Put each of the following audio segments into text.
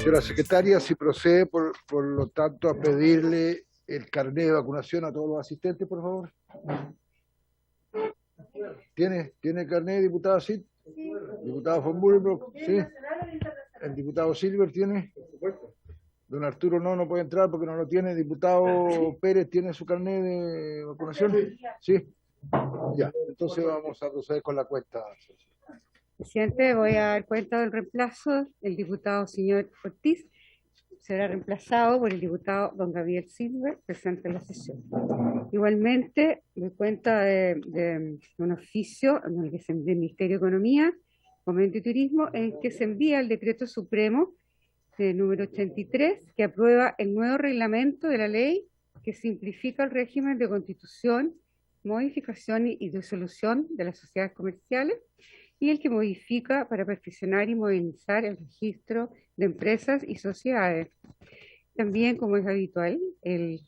Señora secretaria, si procede, por lo tanto, a pedirle el carnet de vacunación a todos los asistentes, por favor. ¿Tiene carnet, diputada Cid? Sí. Diputado von Burenbrock, sí. El diputado Silver tiene. Por supuesto. Don Arturo no puede entrar porque no lo tiene. Diputado Pérez, ¿tiene su carnet de vacunación? Sí. Ya, entonces vamos a proceder con la cuenta. Presidente, voy a dar cuenta del reemplazo. El diputado señor Ortiz será reemplazado por el diputado don Gabriel Silver, presente en la sesión. Igualmente, doy cuenta de un oficio en el que se envía el Ministerio de Economía, Fomento y Turismo, en que se envía el decreto supremo número 83, que aprueba el nuevo reglamento de la ley que simplifica el régimen de constitución, modificación y disolución de las sociedades comerciales, y el que modifica para perfeccionar y modernizar el registro de empresas y sociedades. También, como es habitual, el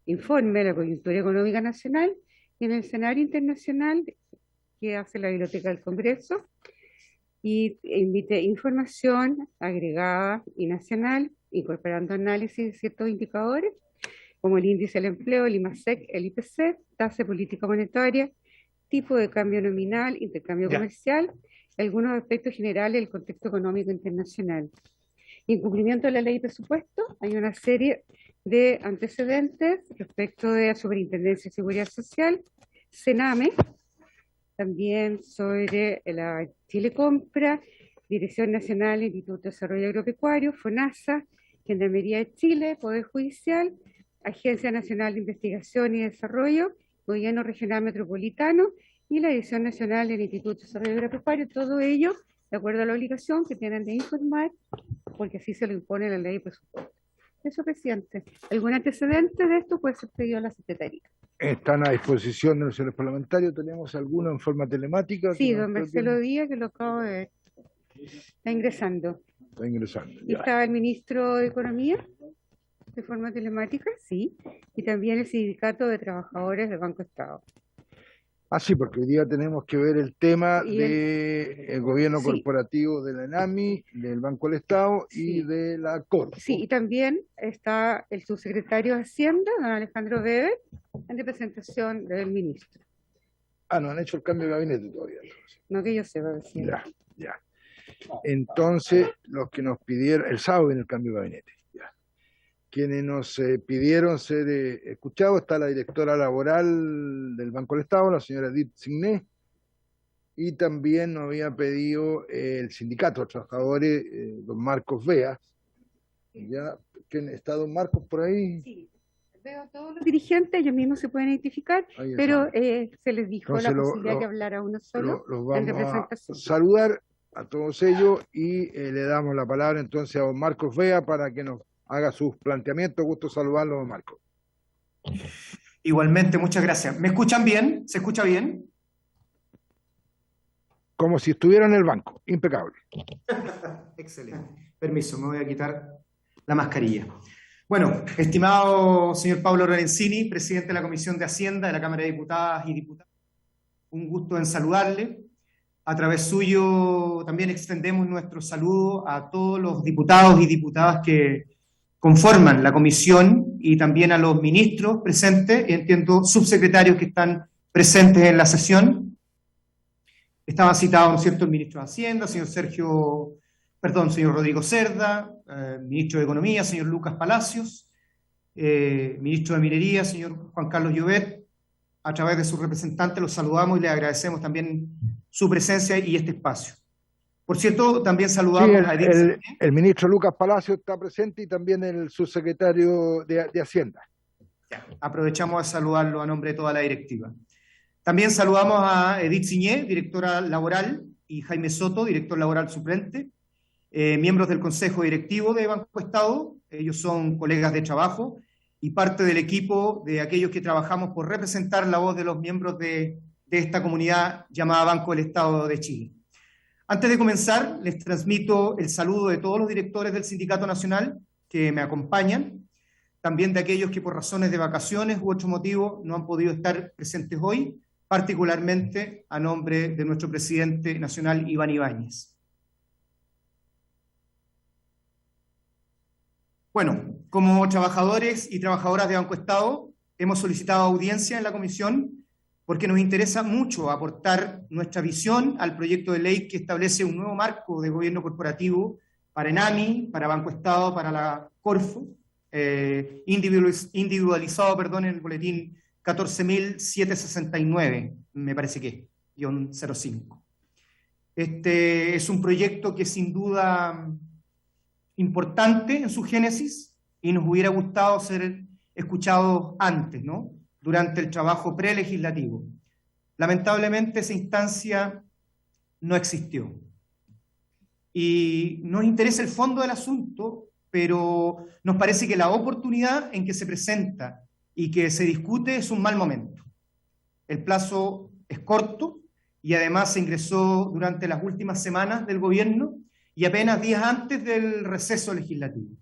informe de la coyuntura económica nacional y en el escenario internacional que hace la Biblioteca del Congreso, y emite información agregada y nacional, incorporando análisis de ciertos indicadores, como el índice del empleo, el IMASEC, el IPC, tasa de política monetaria, tipo de cambio nominal, intercambio comercial, algunos aspectos generales del contexto económico internacional. En cumplimiento de la ley de presupuesto, hay una serie de antecedentes respecto de la Superintendencia de Seguridad Social, Sename, también sobre la Chile Compra, Dirección Nacional del Instituto de Desarrollo Agropecuario, FONASA, Gendarmería de Chile, Poder Judicial, Agencia Nacional de Investigación y Desarrollo, Gobierno Regional Metropolitano y la Dirección Nacional del Instituto de Desarrollo Agropecuario, todo ello de acuerdo a la obligación que tienen de informar, porque así se lo impone la ley de presupuesto. Eso, presidente. ¿Algún antecedente de esto puede ser pedido a la Secretaría? Están a disposición de los señores parlamentarios. ¿Tenemos alguno en forma telemática? Sí, don Marcelo Díaz, que lo acabo de ver. Está ingresando. Está ingresando. ¿Y está el ministro de Economía? De forma telemática, sí, y también el Sindicato de Trabajadores del Banco Estado. Ah, sí, porque hoy día tenemos que ver el tema del gobierno corporativo de la ENAMI, del Banco del Estado y de la Corte. Sí, y también está el subsecretario de Hacienda, don Alejandro Weber, en representación del ministro. Ah, no han hecho el cambio de gabinete todavía. Entonces. No que yo sepa, presidente. Ya. Entonces, los que nos pidieron, el sábado viene el cambio de gabinete. Quienes nos pidieron ser escuchados, está la directora laboral del Banco del Estado, la señora Edith Signé, y también nos había pedido el sindicato de trabajadores, don Marcos Veas. ¿Está don Marcos por ahí? Sí, veo a todos los dirigentes, ellos mismos se pueden identificar, pero se les dijo entonces la posibilidad de hablar a uno solo en representación. A saludar a todos ellos y le damos la palabra entonces a don Marcos Vea para que nos haga sus planteamientos. Gusto saludarlo, don Marco. Igualmente, muchas gracias. ¿Me escuchan bien? ¿Se escucha bien? Como si estuviera en el banco. Impecable. Excelente. Permiso, me voy a quitar la mascarilla. Bueno, estimado señor Pablo Lorenzini, presidente de la Comisión de Hacienda de la Cámara de Diputadas y Diputados, un gusto en saludarle. A través suyo también extendemos nuestro saludo a todos los diputados y diputadas que conforman la comisión y también a los ministros presentes, y entiendo subsecretarios que están presentes en la sesión. Estaban citados, ¿no es cierto?, el ministro de Hacienda, señor Rodrigo Cerda, ministro de Economía, señor Lucas Palacios, ministro de Minería, señor Juan Carlos Llobet. A través de su representante los saludamos y le agradecemos también su presencia y este espacio. Por cierto, también saludamos a Edith. El ministro Lucas Palacio está presente y también el subsecretario de Hacienda. Ya, aprovechamos a saludarlo a nombre de toda la directiva. También saludamos a Edith Signé, directora laboral, y Jaime Soto, director laboral suplente, miembros del Consejo Directivo de Banco Estado. Ellos son colegas de trabajo y parte del equipo de aquellos que trabajamos por representar la voz de los miembros de esta comunidad llamada Banco del Estado de Chile. Antes de comenzar, les transmito el saludo de todos los directores del Sindicato Nacional que me acompañan, también de aquellos que por razones de vacaciones u otro motivo no han podido estar presentes hoy, particularmente a nombre de nuestro presidente nacional, Iván Ibáñez. Bueno, como trabajadores y trabajadoras de Banco Estado, hemos solicitado audiencia en la comisión porque nos interesa mucho aportar nuestra visión al proyecto de ley que establece un nuevo marco de gobierno corporativo para ENAMI, para Banco Estado, para la Corfo, individualizado, en el boletín 14.769, me parece que es, -05. Este es un proyecto que sin duda importante en su génesis y nos hubiera gustado ser escuchados antes, ¿no? Durante el trabajo prelegislativo. Lamentablemente esa instancia no existió. Y nos interesa el fondo del asunto, pero nos parece que la oportunidad en que se presenta y que se discute es un mal momento. El plazo es corto y además se ingresó durante las últimas semanas del gobierno y apenas días antes del receso legislativo.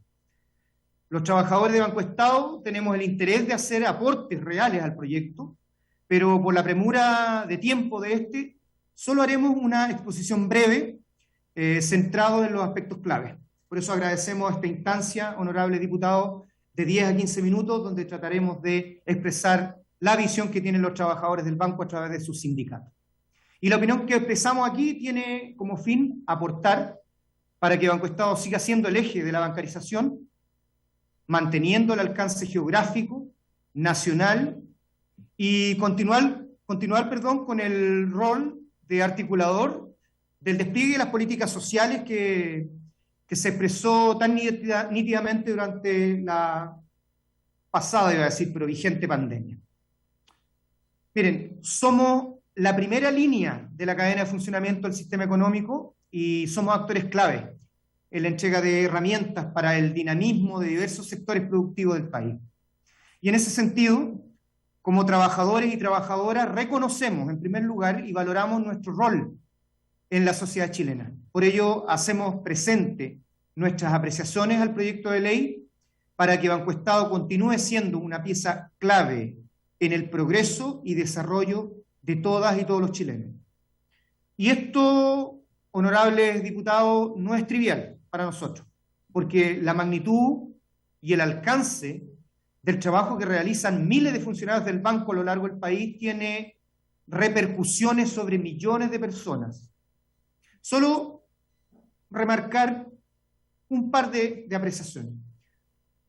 Los trabajadores de Banco Estado tenemos el interés de hacer aportes reales al proyecto, pero por la premura de tiempo de este, solo haremos una exposición breve centrado en los aspectos claves. Por eso agradecemos esta instancia, honorable diputado, de 10 a 15 minutos, donde trataremos de expresar la visión que tienen los trabajadores del banco a través de sus sindicatos. Y la opinión que expresamos aquí tiene como fin aportar para que Banco Estado siga siendo el eje de la bancarización, manteniendo el alcance geográfico, nacional, y continuar con el rol de articulador del despliegue de las políticas sociales que se expresó tan nítidamente durante la pasada, iba a decir, pero vigente pandemia. Miren, somos la primera línea de la cadena de funcionamiento del sistema económico y somos actores clave en la entrega de herramientas para el dinamismo de diversos sectores productivos del país. Y en ese sentido, como trabajadores y trabajadoras, reconocemos en primer lugar y valoramos nuestro rol en la sociedad chilena. Por ello, hacemos presente nuestras apreciaciones al proyecto de ley para que Banco Estado continúe siendo una pieza clave en el progreso y desarrollo de todas y todos los chilenos. Y esto, honorables diputados, no es trivial para nosotros, porque la magnitud y el alcance del trabajo que realizan miles de funcionarios del banco a lo largo del país tiene repercusiones sobre millones de personas. Solo remarcar un par de apreciaciones.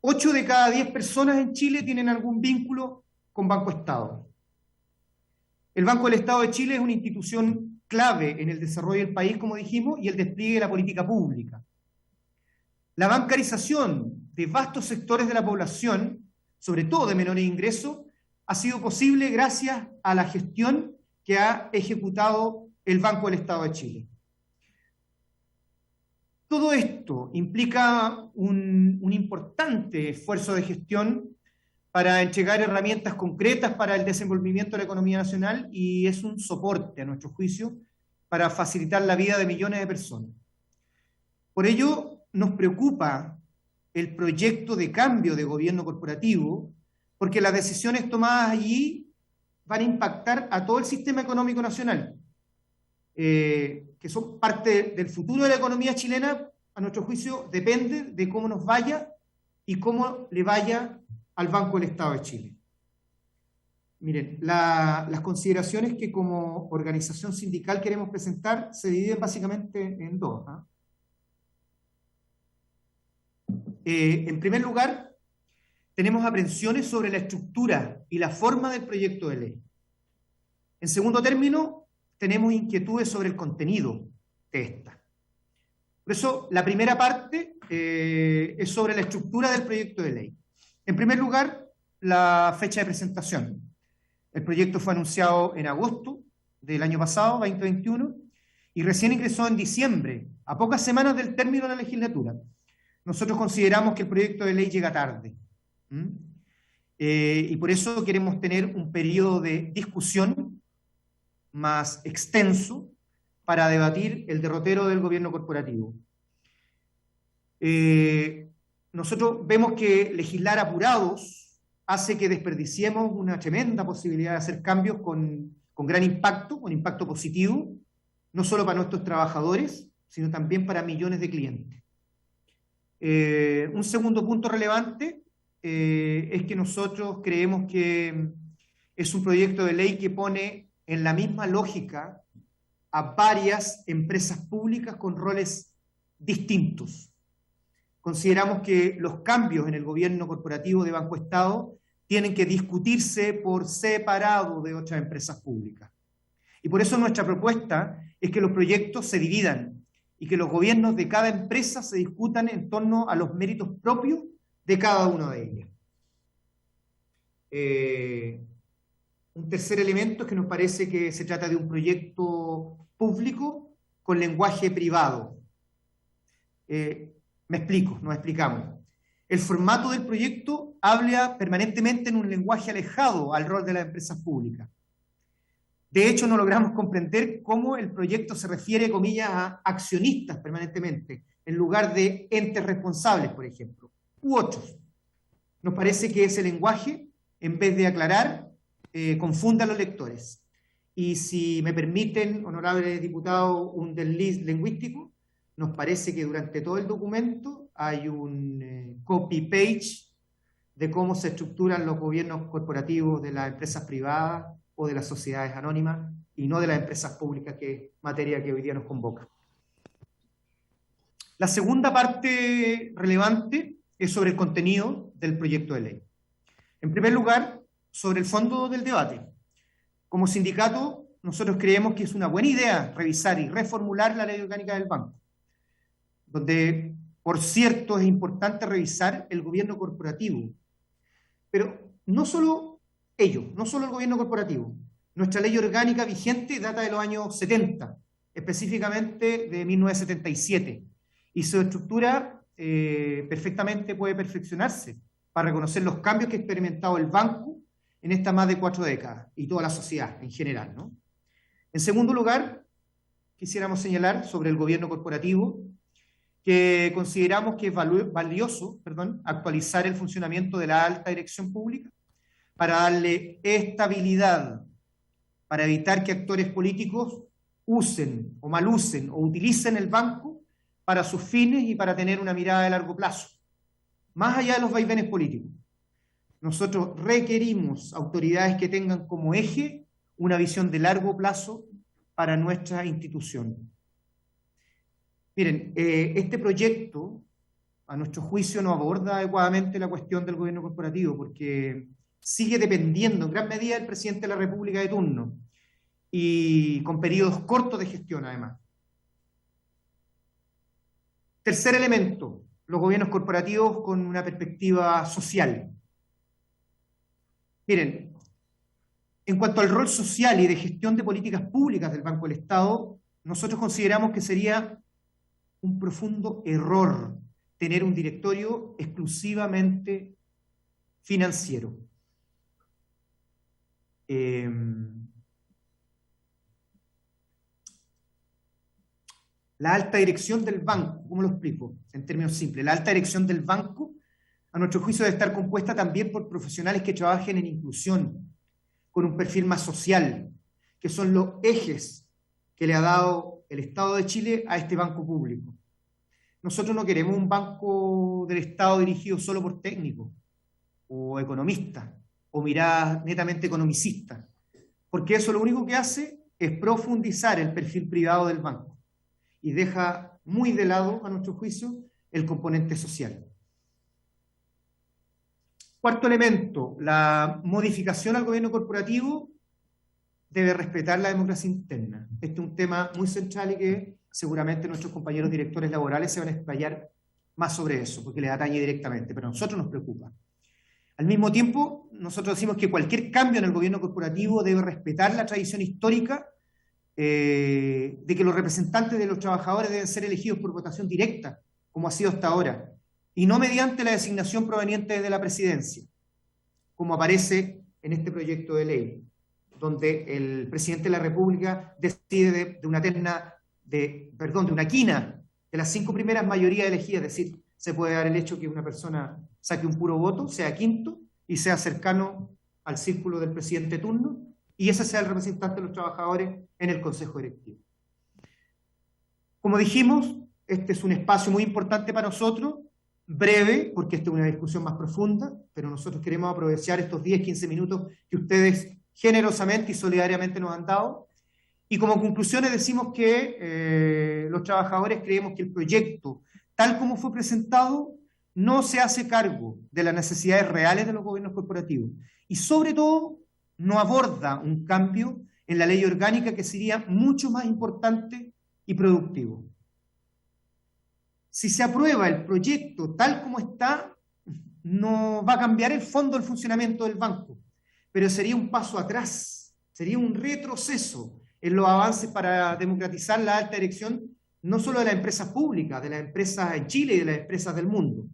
8 de cada 10 personas en Chile tienen algún vínculo con Banco Estado. El Banco del Estado de Chile es una institución clave en el desarrollo del país, como dijimos, y el despliegue de la política pública. La bancarización de vastos sectores de la población, sobre todo de menores ingresos, ha sido posible gracias a la gestión que ha ejecutado el Banco del Estado de Chile. Todo esto implica un importante esfuerzo de gestión para entregar herramientas concretas para el desenvolvimiento de la economía nacional y es un soporte, a nuestro juicio, para facilitar la vida de millones de personas. Por ello, nos preocupa el proyecto de cambio de gobierno corporativo, porque las decisiones tomadas allí van a impactar a todo el sistema económico nacional, que son parte del futuro de la economía chilena. A nuestro juicio, depende de cómo nos vaya y cómo le vaya al Banco del Estado de Chile. Miren, las consideraciones que como organización sindical queremos presentar se dividen básicamente en dos. En primer lugar, tenemos aprensiones sobre la estructura y la forma del proyecto de ley. En segundo término, tenemos inquietudes sobre el contenido de esta. Por eso, la primera parte es sobre la estructura del proyecto de ley. En primer lugar, la fecha de presentación. El proyecto fue anunciado en agosto del año pasado, 2021, y recién ingresó en diciembre, a pocas semanas del término de la legislatura. Nosotros consideramos que el proyecto de ley llega tarde. Y por eso queremos tener un periodo de discusión más extenso para debatir el derrotero del gobierno corporativo. Nosotros vemos que legislar apurados hace que desperdiciemos una tremenda posibilidad de hacer cambios con gran impacto, con impacto positivo, no solo para nuestros trabajadores, sino también para millones de clientes. Un segundo punto relevante es que nosotros creemos que es un proyecto de ley que pone en la misma lógica a varias empresas públicas con roles distintos. Consideramos que los cambios en el gobierno corporativo de Banco Estado tienen que discutirse por separado de otras empresas públicas. Y por eso nuestra propuesta es que los proyectos se dividan y que los gobiernos de cada empresa se discutan en torno a los méritos propios de cada una de ellas. Un tercer elemento es que nos parece que se trata de un proyecto público con lenguaje privado. Me explico, nos explicamos. El formato del proyecto habla permanentemente en un lenguaje alejado al rol de las empresas públicas. De hecho, no logramos comprender cómo el proyecto se refiere, comillas, a accionistas permanentemente, en lugar de entes responsables, por ejemplo, u otros. Nos parece que ese lenguaje, en vez de aclarar, confunde a los lectores. Y si me permiten, honorable diputado, un desliz lingüístico, nos parece que durante todo el documento hay un copy-page de cómo se estructuran los gobiernos corporativos de las empresas privadas o de las sociedades anónimas, y no de las empresas públicas, que es materia que hoy día nos convoca. La segunda parte relevante es sobre el contenido del proyecto de ley. En primer lugar, sobre el fondo del debate. Como sindicato, nosotros creemos que es una buena idea revisar y reformular la ley orgánica del banco, donde, por cierto, es importante revisar el gobierno corporativo. Pero no solo ello, no solo el gobierno corporativo. Nuestra ley orgánica vigente data de los años 70, específicamente de 1977, y su estructura perfectamente puede perfeccionarse para reconocer los cambios que ha experimentado el banco en estas más de 4 décadas, y toda la sociedad en general, ¿no? En segundo lugar, quisiéramos señalar sobre el gobierno corporativo que consideramos que es valioso actualizar el funcionamiento de la alta dirección pública para darle estabilidad, para evitar que actores políticos usen o malusen o utilicen el banco para sus fines y para tener una mirada de largo plazo, más allá de los vaivenes políticos. Nosotros requerimos autoridades que tengan como eje una visión de largo plazo para nuestra institución. Miren, este proyecto, a nuestro juicio, no aborda adecuadamente la cuestión del gobierno corporativo, porque sigue dependiendo en gran medida del presidente de la República de turno, y con periodos cortos de gestión, además. Tercer elemento, los gobiernos corporativos con una perspectiva social. Miren, en cuanto al rol social y de gestión de políticas públicas del Banco del Estado, nosotros consideramos que sería un profundo error tener un directorio exclusivamente financiero. La alta dirección del banco, ¿cómo lo explico? En términos simples, la alta dirección del banco, a nuestro juicio, debe estar compuesta también por profesionales que trabajen en inclusión, con un perfil más social, que son los ejes que le ha dado el Estado de Chile a este banco público. Nosotros no queremos un banco del Estado dirigido solo por técnicos, o economistas, o miradas netamente economicistas, porque eso lo único que hace es profundizar el perfil privado del banco y deja muy de lado, a nuestro juicio, el componente social. Cuarto elemento, la modificación al gobierno corporativo debe respetar la democracia interna. Este es un tema muy central y que seguramente nuestros compañeros directores laborales se van a explayar más sobre eso, porque les atañe directamente, pero a nosotros nos preocupa. Al mismo tiempo, nosotros decimos que cualquier cambio en el gobierno corporativo debe respetar la tradición histórica de que los representantes de los trabajadores deben ser elegidos por votación directa, como ha sido hasta ahora, y no mediante la designación proveniente de la presidencia, como aparece en este proyecto de ley, donde el presidente de la República decide de una terna, de una quina de las 5 primeras mayorías elegidas, es decir, se puede dar el hecho que una persona saque un puro voto, sea quinto, y sea cercano al círculo del presidente de turno, y ese sea el representante de los trabajadores en el Consejo Directivo. Como dijimos, este es un espacio muy importante para nosotros, breve, porque esta es una discusión más profunda, pero nosotros queremos aprovechar estos 10, 15 minutos que ustedes generosamente y solidariamente nos han dado. Y como conclusiones decimos que los trabajadores creemos que el proyecto, tal como fue presentado, no se hace cargo de las necesidades reales de los gobiernos corporativos. Y sobre todo, no aborda un cambio en la ley orgánica que sería mucho más importante y productivo. Si se aprueba el proyecto tal como está, no va a cambiar el fondo del funcionamiento del banco, pero sería un paso atrás, sería un retroceso en los avances para democratizar la alta dirección, no solo de las empresas públicas, de las empresas en Chile y de las empresas del mundo.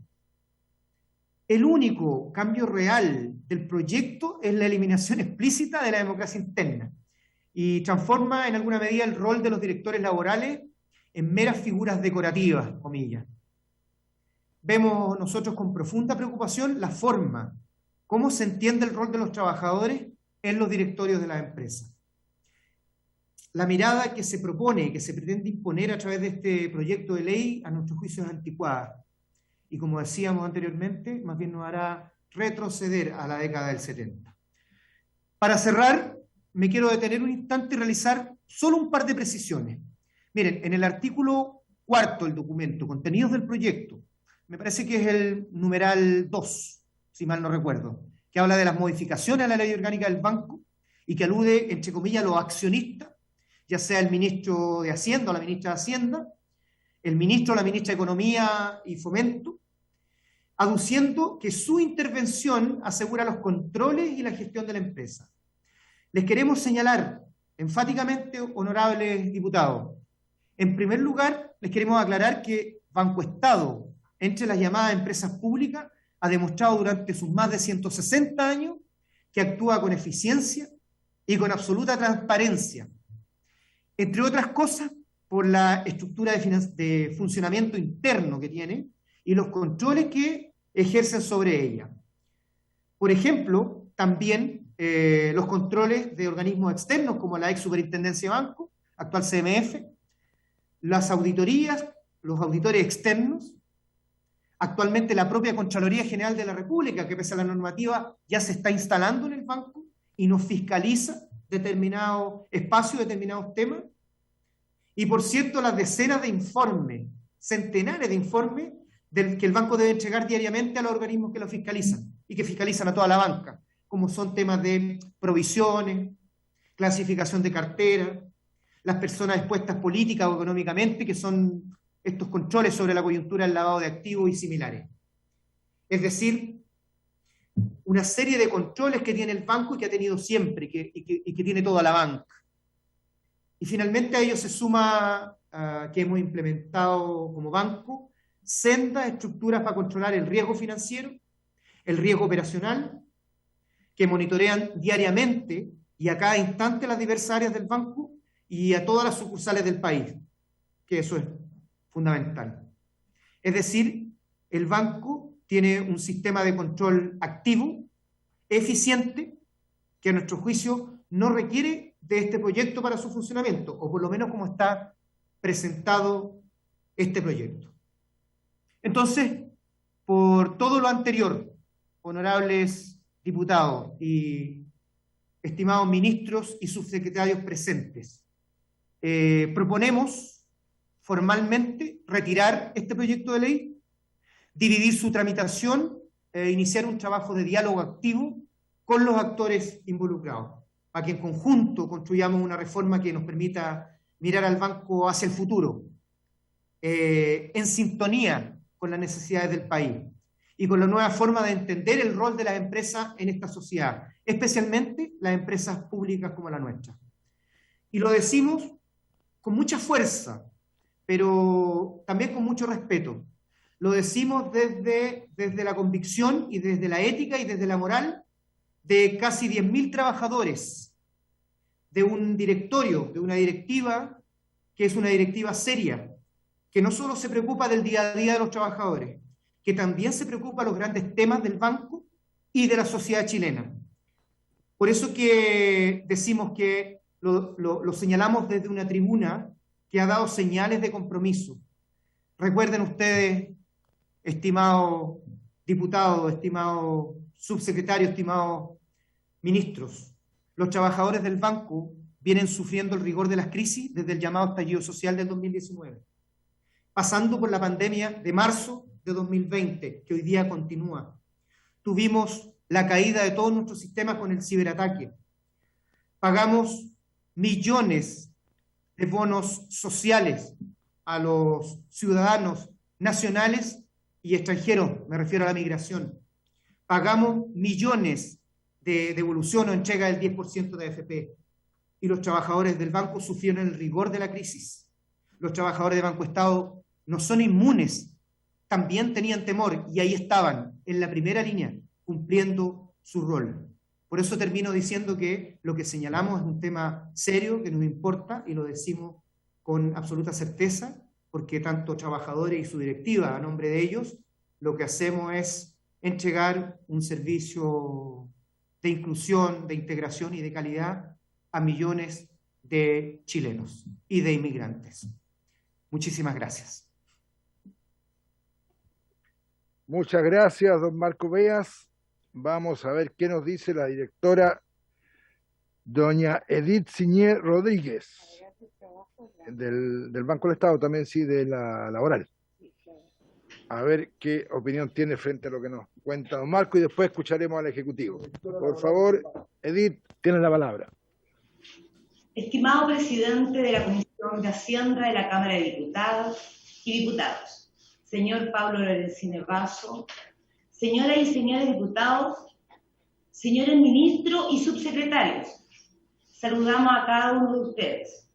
El único cambio real del proyecto es la eliminación explícita de la democracia interna y transforma en alguna medida el rol de los directores laborales en meras figuras decorativas, comillas. Vemos nosotros con profunda preocupación la forma, cómo se entiende el rol de los trabajadores en los directorios de las empresas. La mirada que se propone, que se pretende imponer a través de este proyecto de ley, a nuestro juicio es anticuada. Y como decíamos anteriormente, más bien nos hará retroceder a la década del 70. Para cerrar, me quiero detener un instante y realizar solo un par de precisiones. Miren, en el artículo 4 del documento, contenidos del proyecto, me parece que es el numeral 2, si mal no recuerdo, que habla de las modificaciones a la ley orgánica del banco y que alude, entre comillas, a los accionistas, ya sea el ministro de Hacienda o la ministra de Hacienda, el ministro o la ministra de Economía y Fomento, aduciendo que su intervención asegura los controles y la gestión de la empresa. Les queremos señalar enfáticamente, honorables diputados, en primer lugar, les queremos aclarar que Banco Estado, entre las llamadas empresas públicas, ha demostrado durante sus más de 160 años que actúa con eficiencia y con absoluta transparencia, entre otras cosas por la estructura de funcionamiento interno que tiene y los controles que ejercen sobre ella. Por ejemplo, también los controles de organismos externos como la ex Superintendencia de Banco, actual CMF, las auditorías, los auditores externos, actualmente la propia Contraloría General de la República, que pese a la normativa ya se está instalando en el banco y nos fiscaliza determinados espacios, determinados temas. Y por cierto, las decenas de informes, centenares de informes que el banco debe entregar diariamente a los organismos que lo fiscalizan y que fiscalizan a toda la banca, como son temas de provisiones, clasificación de cartera, las personas expuestas política o económicamente, que son estos controles sobre la coyuntura del lavado de activos y similares. Es decir, una serie de controles que tiene el banco y que ha tenido siempre y que tiene toda la banca. Y finalmente a ello se suma que hemos implementado como banco sendas estructuras para controlar el riesgo financiero, el riesgo operacional, que monitorean diariamente y a cada instante las diversas áreas del banco y a todas las sucursales del país, que eso es fundamental. Es decir, el banco tiene un sistema de control activo, eficiente, que a nuestro juicio no requiere de este proyecto para su funcionamiento, o por lo menos como está presentado este proyecto. Entonces, por todo lo anterior, honorables diputados y estimados ministros y subsecretarios presentes, proponemos formalmente retirar este proyecto de ley, dividir su tramitación e iniciar un trabajo de diálogo activo con los actores involucrados, para que en conjunto construyamos una reforma que nos permita mirar al banco hacia el futuro, en sintonía con las necesidades del país y con la nueva forma de entender el rol de las empresas en esta sociedad, especialmente las empresas públicas como la nuestra. Y lo decimos con mucha fuerza, pero también con mucho respeto. Lo decimos desde la convicción y desde la ética y desde la moral de casi 10.000 trabajadores, de un directorio, de una directiva que es una directiva seria, que no solo se preocupa del día a día de los trabajadores, que también se preocupa de los grandes temas del banco y de la sociedad chilena. Por eso que decimos que lo señalamos desde una tribuna que ha dado señales de compromiso. Recuerden ustedes estimado diputado, estimado subsecretario, estimados ministros, los trabajadores del banco vienen sufriendo el rigor de las crisis desde el llamado estallido social del 2019, pasando por la pandemia de marzo de 2020, que hoy día continúa. Tuvimos la caída de todos nuestros sistemas con el ciberataque. Pagamos millones de bonos sociales a los ciudadanos nacionales y extranjeros, me refiero a la migración. Pagamos millones de devolución o entrega del 10% de AFP. Y los trabajadores del banco sufrieron el rigor de la crisis. Los trabajadores de Banco Estado no son inmunes, también tenían temor y ahí estaban, en la primera línea, cumpliendo su rol. Por eso termino diciendo que lo que señalamos es un tema serio, que nos importa, y lo decimos con absoluta certeza, porque tanto trabajadores y su directiva, a nombre de ellos, lo que hacemos es entregar un servicio de inclusión, de integración y de calidad a millones de chilenos y de inmigrantes. Muchísimas gracias. Muchas gracias, don Marco Beas. Vamos a ver qué nos dice la directora doña Edith Siñé Rodríguez, del Banco del Estado, también sí, de la laboral. A ver qué opinión tiene frente a lo que nos cuenta don Marco y después escucharemos al Ejecutivo. Por favor, Edith, tiene la palabra. Estimado presidente de la Comisión de Hacienda de la Cámara de Diputados y Diputados, señor Pablo Lorenzini Basso, señoras y señores diputados, señores ministros y subsecretarios, saludamos a cada uno de ustedes.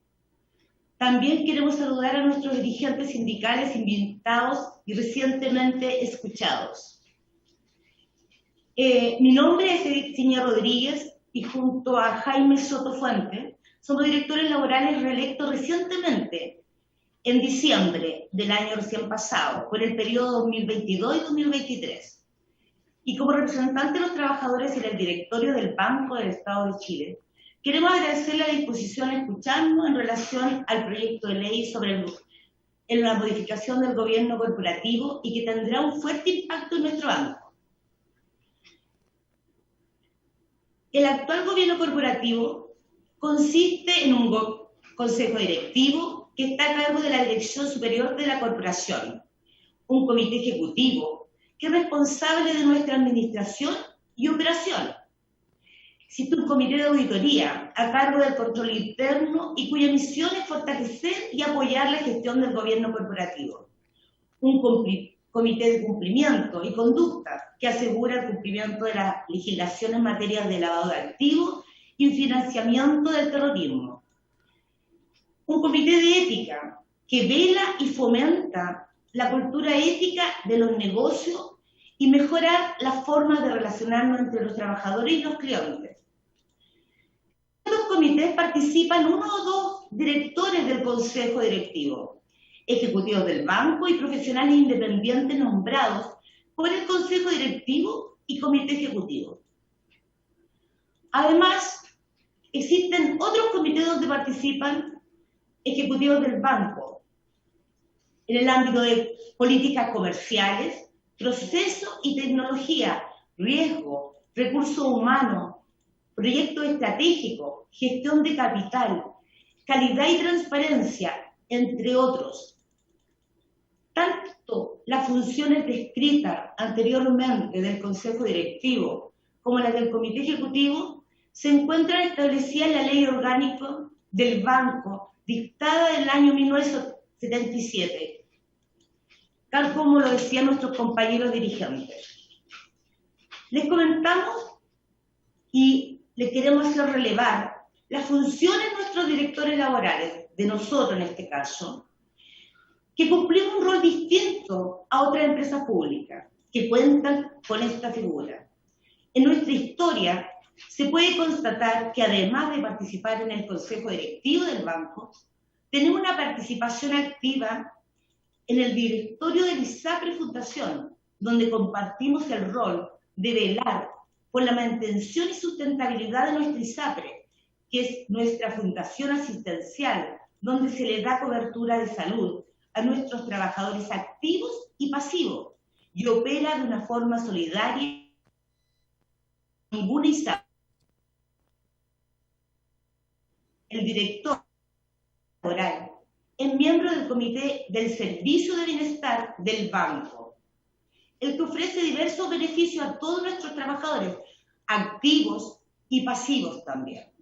También queremos saludar a nuestros dirigentes sindicales invitados y recientemente escuchados. Mi nombre es Edith Siñé Rodríguez y junto a Jaime Soto Fuente somos directores laborales reelectos recientemente, en diciembre del año recién pasado, por el periodo 2022 y 2023. Y como representante de los trabajadores en el directorio del Banco del Estado de Chile, queremos agradecer la disposición a escucharnos en relación al proyecto de ley sobre la modificación del gobierno corporativo y que tendrá un fuerte impacto en nuestro banco. El actual gobierno corporativo consiste en un consejo directivo que está a cargo de la Dirección Superior de la Corporación, un comité ejecutivo que es responsable de nuestra administración y operación. Existe un comité de auditoría a cargo del control interno y cuya misión es fortalecer y apoyar la gestión del gobierno corporativo. Un comité de cumplimiento y conducta que asegura el cumplimiento de la legislación en materia de lavado de activos y financiamiento del terrorismo. Un comité de ética que vela y fomenta la cultura ética de los negocios y mejorar las formas de relacionarnos entre los trabajadores y los clientes. En estos comités participan uno o dos directores del consejo directivo, ejecutivos del banco y profesionales independientes nombrados por el consejo directivo y comité ejecutivo. Además, existen otros comités donde participan ejecutivos del banco, en el ámbito de políticas comerciales, procesos y tecnología, riesgo, recursos humanos, proyectos estratégicos, gestión de capital, calidad y transparencia, entre otros. Tanto las funciones descritas anteriormente del Consejo Directivo como las del Comité Ejecutivo se encuentran establecidas en la Ley Orgánica del Banco, dictada en el año 1977, tal como lo decían nuestros compañeros dirigentes. Les comentamos y les queremos hacer relevar las funciones de nuestros directores laborales, de nosotros en este caso, que cumplimos un rol distinto a otras empresas públicas que cuentan con esta figura. En nuestra historia se puede constatar que además de participar en el consejo directivo del banco, tenemos una participación activa en el directorio de la ISAPRE Fundación, donde compartimos el rol de velar por la mantención y sustentabilidad de nuestra ISAPRE, que es nuestra fundación asistencial, donde se le da cobertura de salud a nuestros trabajadores activos y pasivos, y opera de una forma solidaria, ninguna instancia. El director laboral es miembro del Comité del Servicio de Bienestar del banco, el que ofrece diversos beneficios a todos nuestros trabajadores, activos y pasivos también.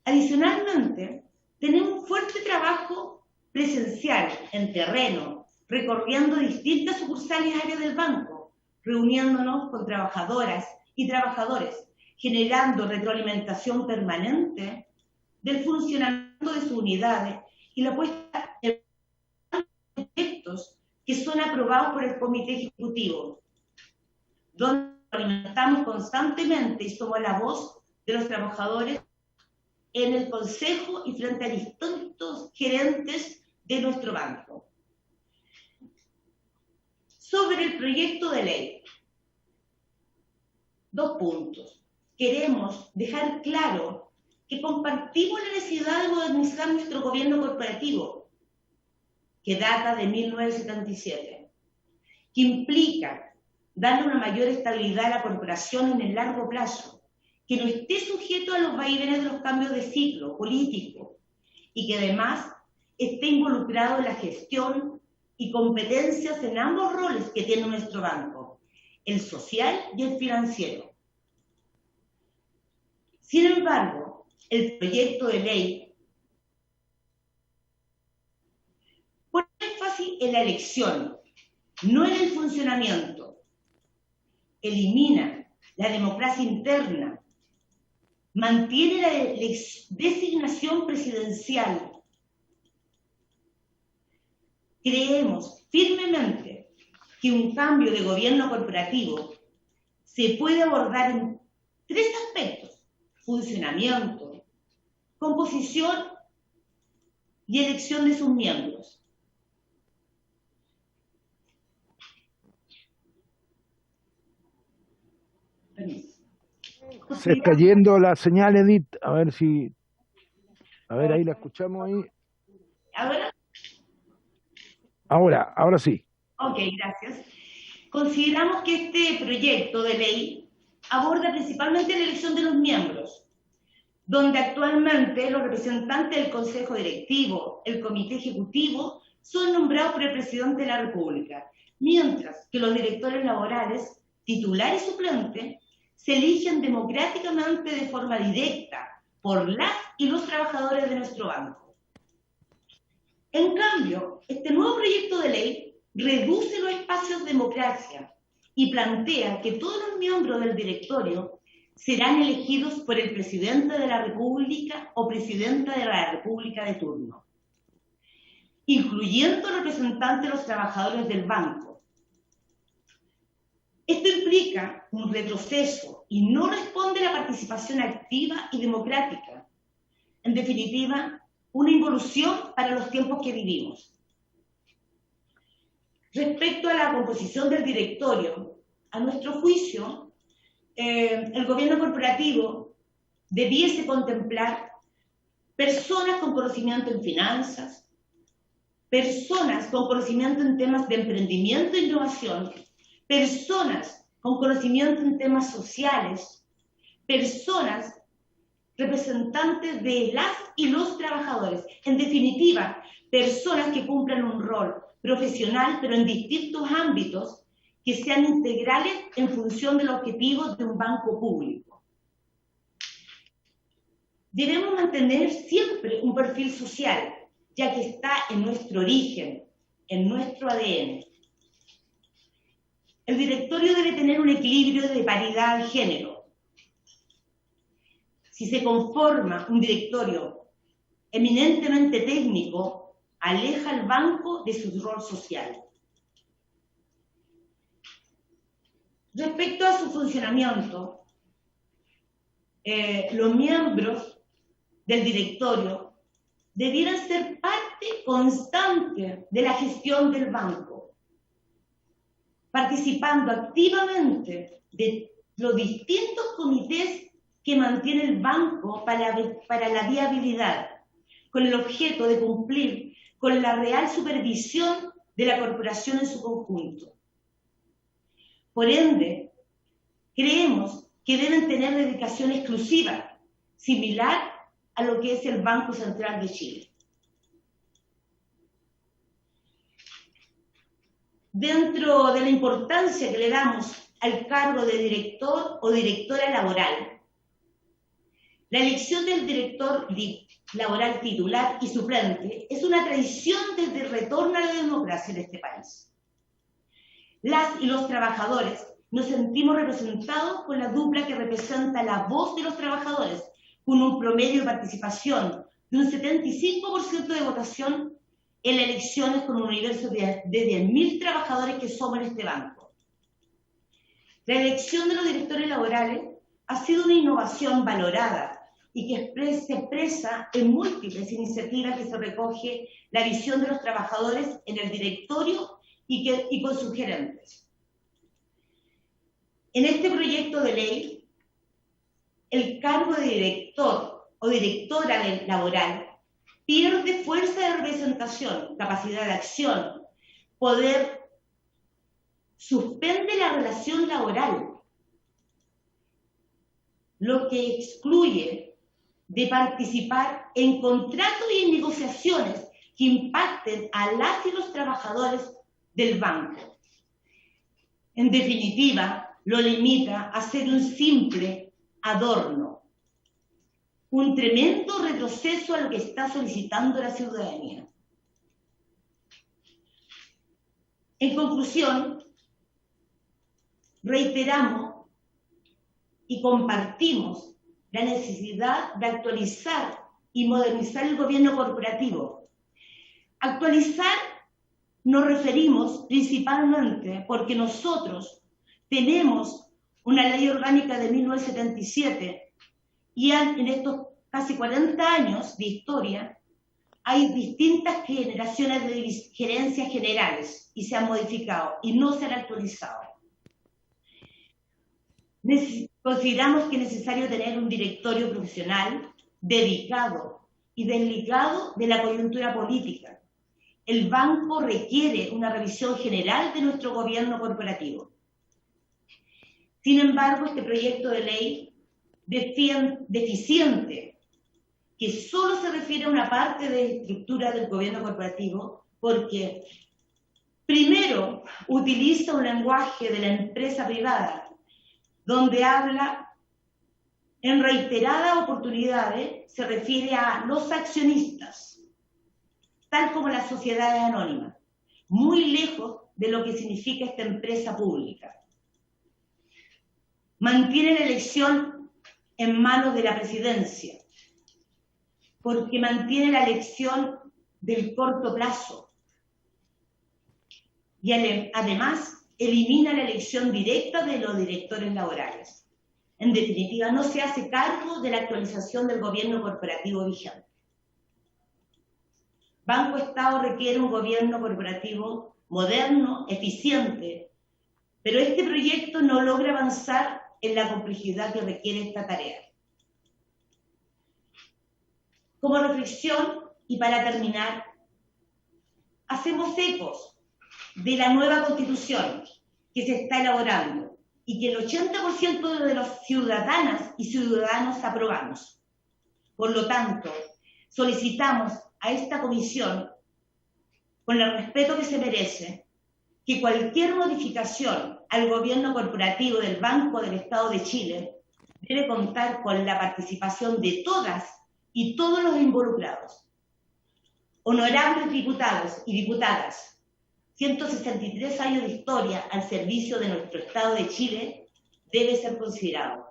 Adicionalmente, tenemos un fuerte trabajo presencial en terreno, recorriendo distintas sucursales y áreas del banco, reuniéndonos con trabajadoras y trabajadores, generando retroalimentación permanente del funcionamiento de sus unidades y la puesta en proyectos que son aprobados por el Comité Ejecutivo, donde alimentamos constantemente y somos la voz de los trabajadores en el Consejo y frente a distintos gerentes de nuestro banco. Sobre el proyecto de ley, 2 puntos. Queremos dejar claro que compartimos la necesidad de modernizar nuestro gobierno corporativo, que data de 1977, que implica darle una mayor estabilidad a la corporación en el largo plazo, que no esté sujeto a los vaivenes de los cambios de ciclo político y que además esté involucrado en la gestión y competencias en ambos roles que tiene nuestro banco, el social y el financiero. Sin embargo, el proyecto de ley pone énfasis en la elección, no en el funcionamiento. Elimina la democracia interna, mantiene la designación presidencial. Creemos firmemente que un cambio de gobierno corporativo se puede abordar en 3 aspectos: funcionamiento, composición y elección de sus miembros. Permiso. Se está yendo la señal, Edith. A ver, ahí la escuchamos ahí. Ahora sí. Ok, gracias. Consideramos que este proyecto de ley aborda principalmente la elección de los miembros, donde actualmente los representantes del Consejo Directivo, el Comité Ejecutivo, son nombrados por el Presidente de la República, mientras que los directores laborales, titular y suplente, se eligen democráticamente de forma directa por las y los trabajadores de nuestro banco. En cambio, este nuevo proyecto de ley reduce los espacios de democracia y plantea que todos los miembros del directorio serán elegidos por el Presidente de la República o Presidenta de la República de turno, incluyendo representantes de los trabajadores del banco. Esto implica un retroceso y no responde a la participación activa y democrática. En definitiva, una involución para los tiempos que vivimos. Respecto a la composición del directorio, a nuestro juicio, el gobierno corporativo debiese contemplar personas con conocimiento en finanzas, personas con conocimiento en temas de emprendimiento e innovación, personas con conocimiento en temas sociales, personas representantes de las y los trabajadores. En definitiva, personas que cumplan un rol profesional, pero en distintos ámbitos, que sean integrales en función de los objetivos de un banco público. Debemos mantener siempre un perfil social, ya que está en nuestro origen, en nuestro ADN. El directorio debe tener un equilibrio de paridad de género. Si se conforma un directorio eminentemente técnico, aleja al banco de su rol social. Respecto a su funcionamiento, los miembros del directorio debieran ser parte constante de la gestión del banco, participando activamente de los distintos comités que mantiene el banco para la viabilidad, con el objeto de cumplir con la real supervisión de la corporación en su conjunto. Por ende, creemos que deben tener dedicación exclusiva, similar a lo que es el Banco Central de Chile. Dentro de la importancia que le damos al cargo de director o directora laboral, la elección del director laboral titular y suplente es una tradición desde el retorno a la democracia en este país. Las y los trabajadores nos sentimos representados con la dupla que representa la voz de los trabajadores, con un promedio de participación de un 75% de votación en las elecciones, con un universo de 10.000 trabajadores que somos en este banco. La elección de los directores laborales ha sido una innovación valorada y que se expresa en múltiples iniciativas que se recoge la visión de los trabajadores en el directorio y con sus gerentes. En este proyecto de ley, el cargo de director o directora laboral pierde fuerza de representación, capacidad de acción, poder, suspende la relación laboral, lo que excluye de participar en contratos y en negociaciones que impacten a las y los trabajadores del banco. En definitiva, lo limita a ser un simple adorno, un tremendo retroceso a lo que está solicitando la ciudadanía. En conclusión, reiteramos y compartimos la necesidad de actualizar y modernizar el gobierno corporativo. Actualizar nos referimos principalmente porque nosotros tenemos una ley orgánica de 1977 y en estos casi 40 años de historia hay distintas generaciones de gerencias generales y se han modificado y no se han actualizado. Consideramos que es necesario tener un directorio profesional dedicado y desligado de la coyuntura política. El banco requiere una revisión general de nuestro gobierno corporativo. Sin embargo, este proyecto de ley deficiente, que solo se refiere a una parte de la estructura del gobierno corporativo, porque primero utiliza un lenguaje de la empresa privada, donde habla en reiteradas oportunidades, se refiere a los accionistas, tal como las sociedades anónimas, muy lejos de lo que significa esta empresa pública. Mantiene la elección en manos de la presidencia, porque mantiene la elección del corto plazo y además elimina la elección directa de los directores laborales. En definitiva, no se hace cargo de la actualización del gobierno corporativo vigente. Banco Estado requiere un gobierno corporativo moderno, eficiente, pero este proyecto no logra avanzar en la complejidad que requiere esta tarea. Como reflexión, y para terminar, hacemos ecos de la nueva Constitución que se está elaborando y que el 80% de los ciudadanas y ciudadanos aprobamos. Por lo tanto, solicitamos a esta comisión, con el respeto que se merece, que cualquier modificación al gobierno corporativo del Banco del Estado de Chile debe contar con la participación de todas y todos los involucrados. Honorables diputados y diputadas, 163 años de historia al servicio de nuestro Estado de Chile debe ser considerado.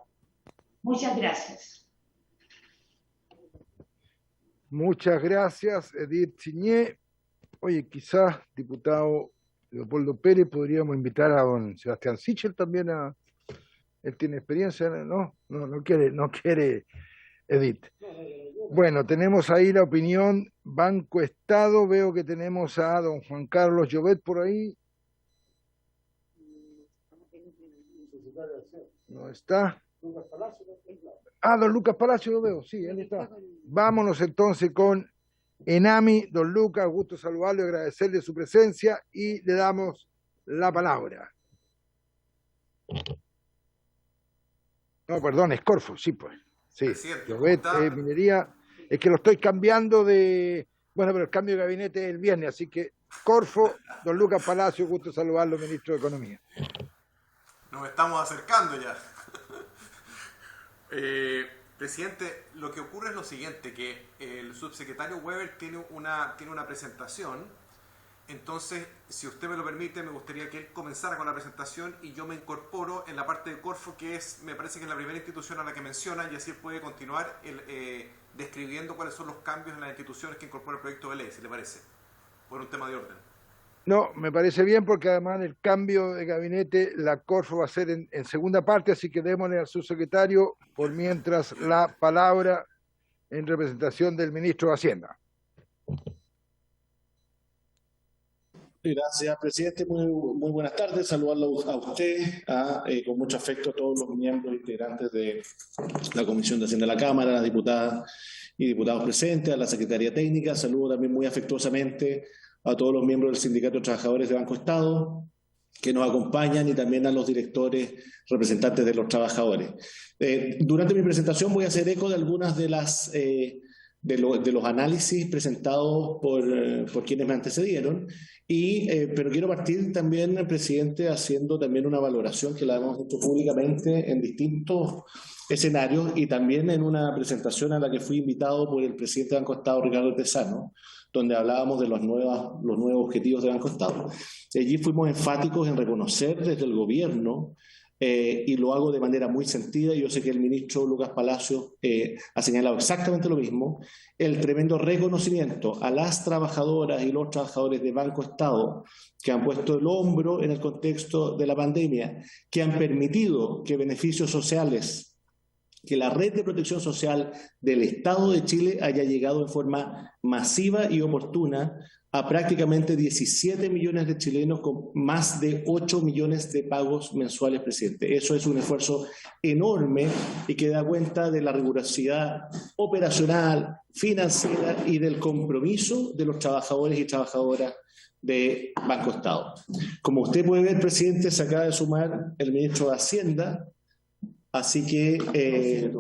Muchas gracias. Muchas gracias, Edith Signé. Oye, quizás, diputado Leopoldo Pérez, podríamos invitar a don Sebastián Sichel también a... Él tiene experiencia, ¿no? No quiere Edith. Bueno, tenemos ahí la opinión Banco Estado. Veo que tenemos a don Juan Carlos Llobet por ahí. No está. Ah, don Lucas Palacio lo veo, sí, él está. Vámonos entonces con Enami. Don Lucas, gusto saludarlo y agradecerle su presencia y le damos la palabra. No, perdón, es Corfo, sí, pues. Sí, Llobet, minería, es que lo estoy cambiando de... Bueno, pero el cambio de gabinete es el viernes, así que Corfo, don Lucas Palacio, gusto saludarlo, ministro de Economía. Nos estamos acercando ya. Presidente, lo que ocurre es lo siguiente, que el subsecretario Weber tiene una presentación. Entonces, si usted me lo permite, me gustaría que él comenzara con la presentación y yo me incorporo en la parte de Corfo, que me parece que es la primera institución a la que menciona, y así puede continuar describiendo cuáles son los cambios en las instituciones que incorpora el proyecto de ley, si le parece, por un tema de orden. No, me parece bien porque además el cambio de gabinete, la Corfo va a ser en segunda parte, así que démosle al subsecretario por mientras la palabra en representación del ministro de Hacienda. Gracias, presidente. Muy buenas tardes. Saludarlo a usted, con mucho afecto a todos los miembros integrantes de la Comisión de Hacienda de la Cámara, a las diputadas y diputados presentes, a la Secretaría Técnica. Saludo también muy afectuosamente a todos los miembros del Sindicato de Trabajadores de Banco Estado que nos acompañan y también a los directores representantes de los trabajadores. Durante mi presentación voy a hacer eco de algunas de las... de los análisis presentados por quienes me antecedieron, pero quiero partir también, presidente, haciendo también una valoración que la hemos hecho públicamente en distintos escenarios y también en una presentación a la que fui invitado por el presidente de Banco Estado, Ricardo Tesano, donde hablábamos de los nuevos objetivos de Banco Estado. Allí fuimos enfáticos en reconocer desde el gobierno, y lo hago de manera muy sentida, y yo sé que el ministro Lucas Palacio ha señalado exactamente lo mismo, el tremendo reconocimiento a las trabajadoras y los trabajadores de Banco Estado que han puesto el hombro en el contexto de la pandemia, que han permitido que beneficios sociales, que la red de protección social del Estado de Chile haya llegado en forma masiva y oportuna a prácticamente 17 millones de chilenos con más de 8 millones de pagos mensuales, presidente. Eso es un esfuerzo enorme y que da cuenta de la rigurosidad operacional, financiera y del compromiso de los trabajadores y trabajadoras de Banco Estado. Como usted puede ver, presidente, se acaba de sumar el ministro de Hacienda, así que...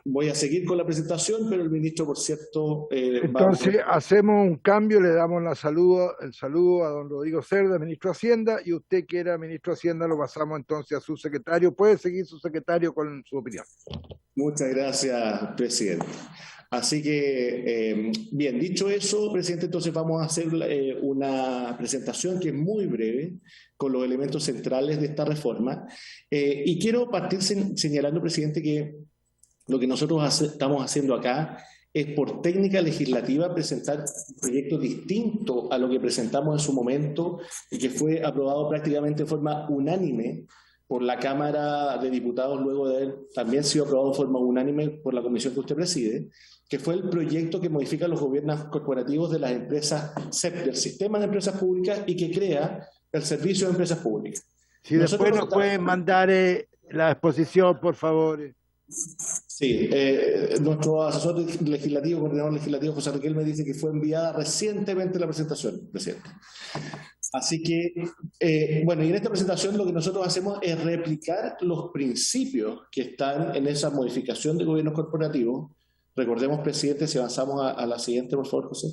voy a seguir con la presentación, pero el ministro, por cierto... Entonces, hacemos un cambio, le damos el saludo a don Rodrigo Cerda, ministro de Hacienda, y usted que era ministro de Hacienda lo pasamos entonces a su secretario. Puede seguir su secretario con su opinión. Muchas gracias, presidente. Así que, bien, dicho eso, presidente, entonces vamos a hacer una presentación que es muy breve, con los elementos centrales de esta reforma. Y quiero partir señalando, presidente, que lo que nosotros estamos haciendo acá es, por técnica legislativa, presentar un proyecto distinto a lo que presentamos en su momento y que fue aprobado prácticamente de forma unánime por la Cámara de Diputados, luego de haber también sido aprobado de forma unánime por la comisión que usted preside, que fue el proyecto que modifica los gobiernos corporativos de las empresas CEP, del Sistema de Empresas Públicas, y que crea el Servicio de Empresas Públicas. Si después nos pueden mandar la exposición, por favor. Sí, nuestro asesor legislativo, coordinador legislativo, José Riquel, me dice que fue enviada recientemente la presentación, presidente. Así que, bueno, y en esta presentación lo que nosotros hacemos es replicar los principios que están en esa modificación de gobiernos corporativos. Recordemos, presidente, si avanzamos a la siguiente, por favor, José,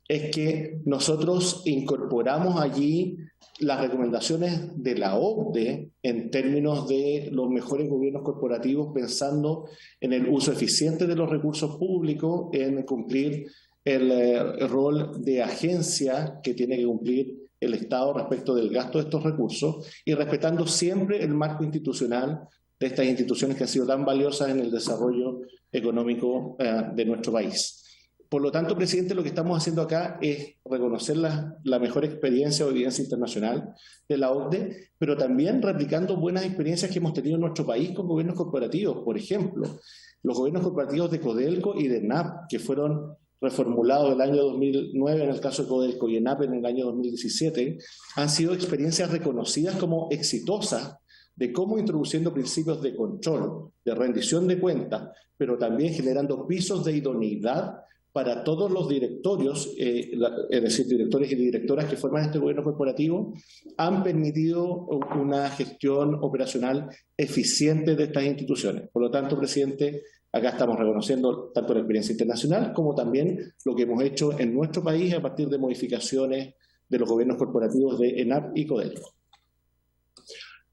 es que nosotros incorporamos allí las recomendaciones de la OCDE en términos de los mejores gobiernos corporativos, pensando en el uso eficiente de los recursos públicos, en cumplir el rol de agencia que tiene que cumplir el Estado respecto del gasto de estos recursos, y respetando siempre el marco institucional de estas instituciones que han sido tan valiosas en el desarrollo económico de nuestro país. Por lo tanto, presidente, lo que estamos haciendo acá es reconocer la mejor experiencia o evidencia internacional de la OCDE, pero también replicando buenas experiencias que hemos tenido en nuestro país con gobiernos corporativos. Por ejemplo, los gobiernos corporativos de Codelco y de ENAP, que fueron reformulados el año 2009 en el caso de Codelco y ENAP en el año 2017, han sido experiencias reconocidas como exitosas de cómo, introduciendo principios de control, de rendición de cuentas, pero también generando pisos de idoneidad, para todos los directorios, es decir, directores y directoras que forman este gobierno corporativo, han permitido una gestión operacional eficiente de estas instituciones. Por lo tanto, presidente, acá estamos reconociendo tanto la experiencia internacional como también lo que hemos hecho en nuestro país a partir de modificaciones de los gobiernos corporativos de ENAP y Codelco.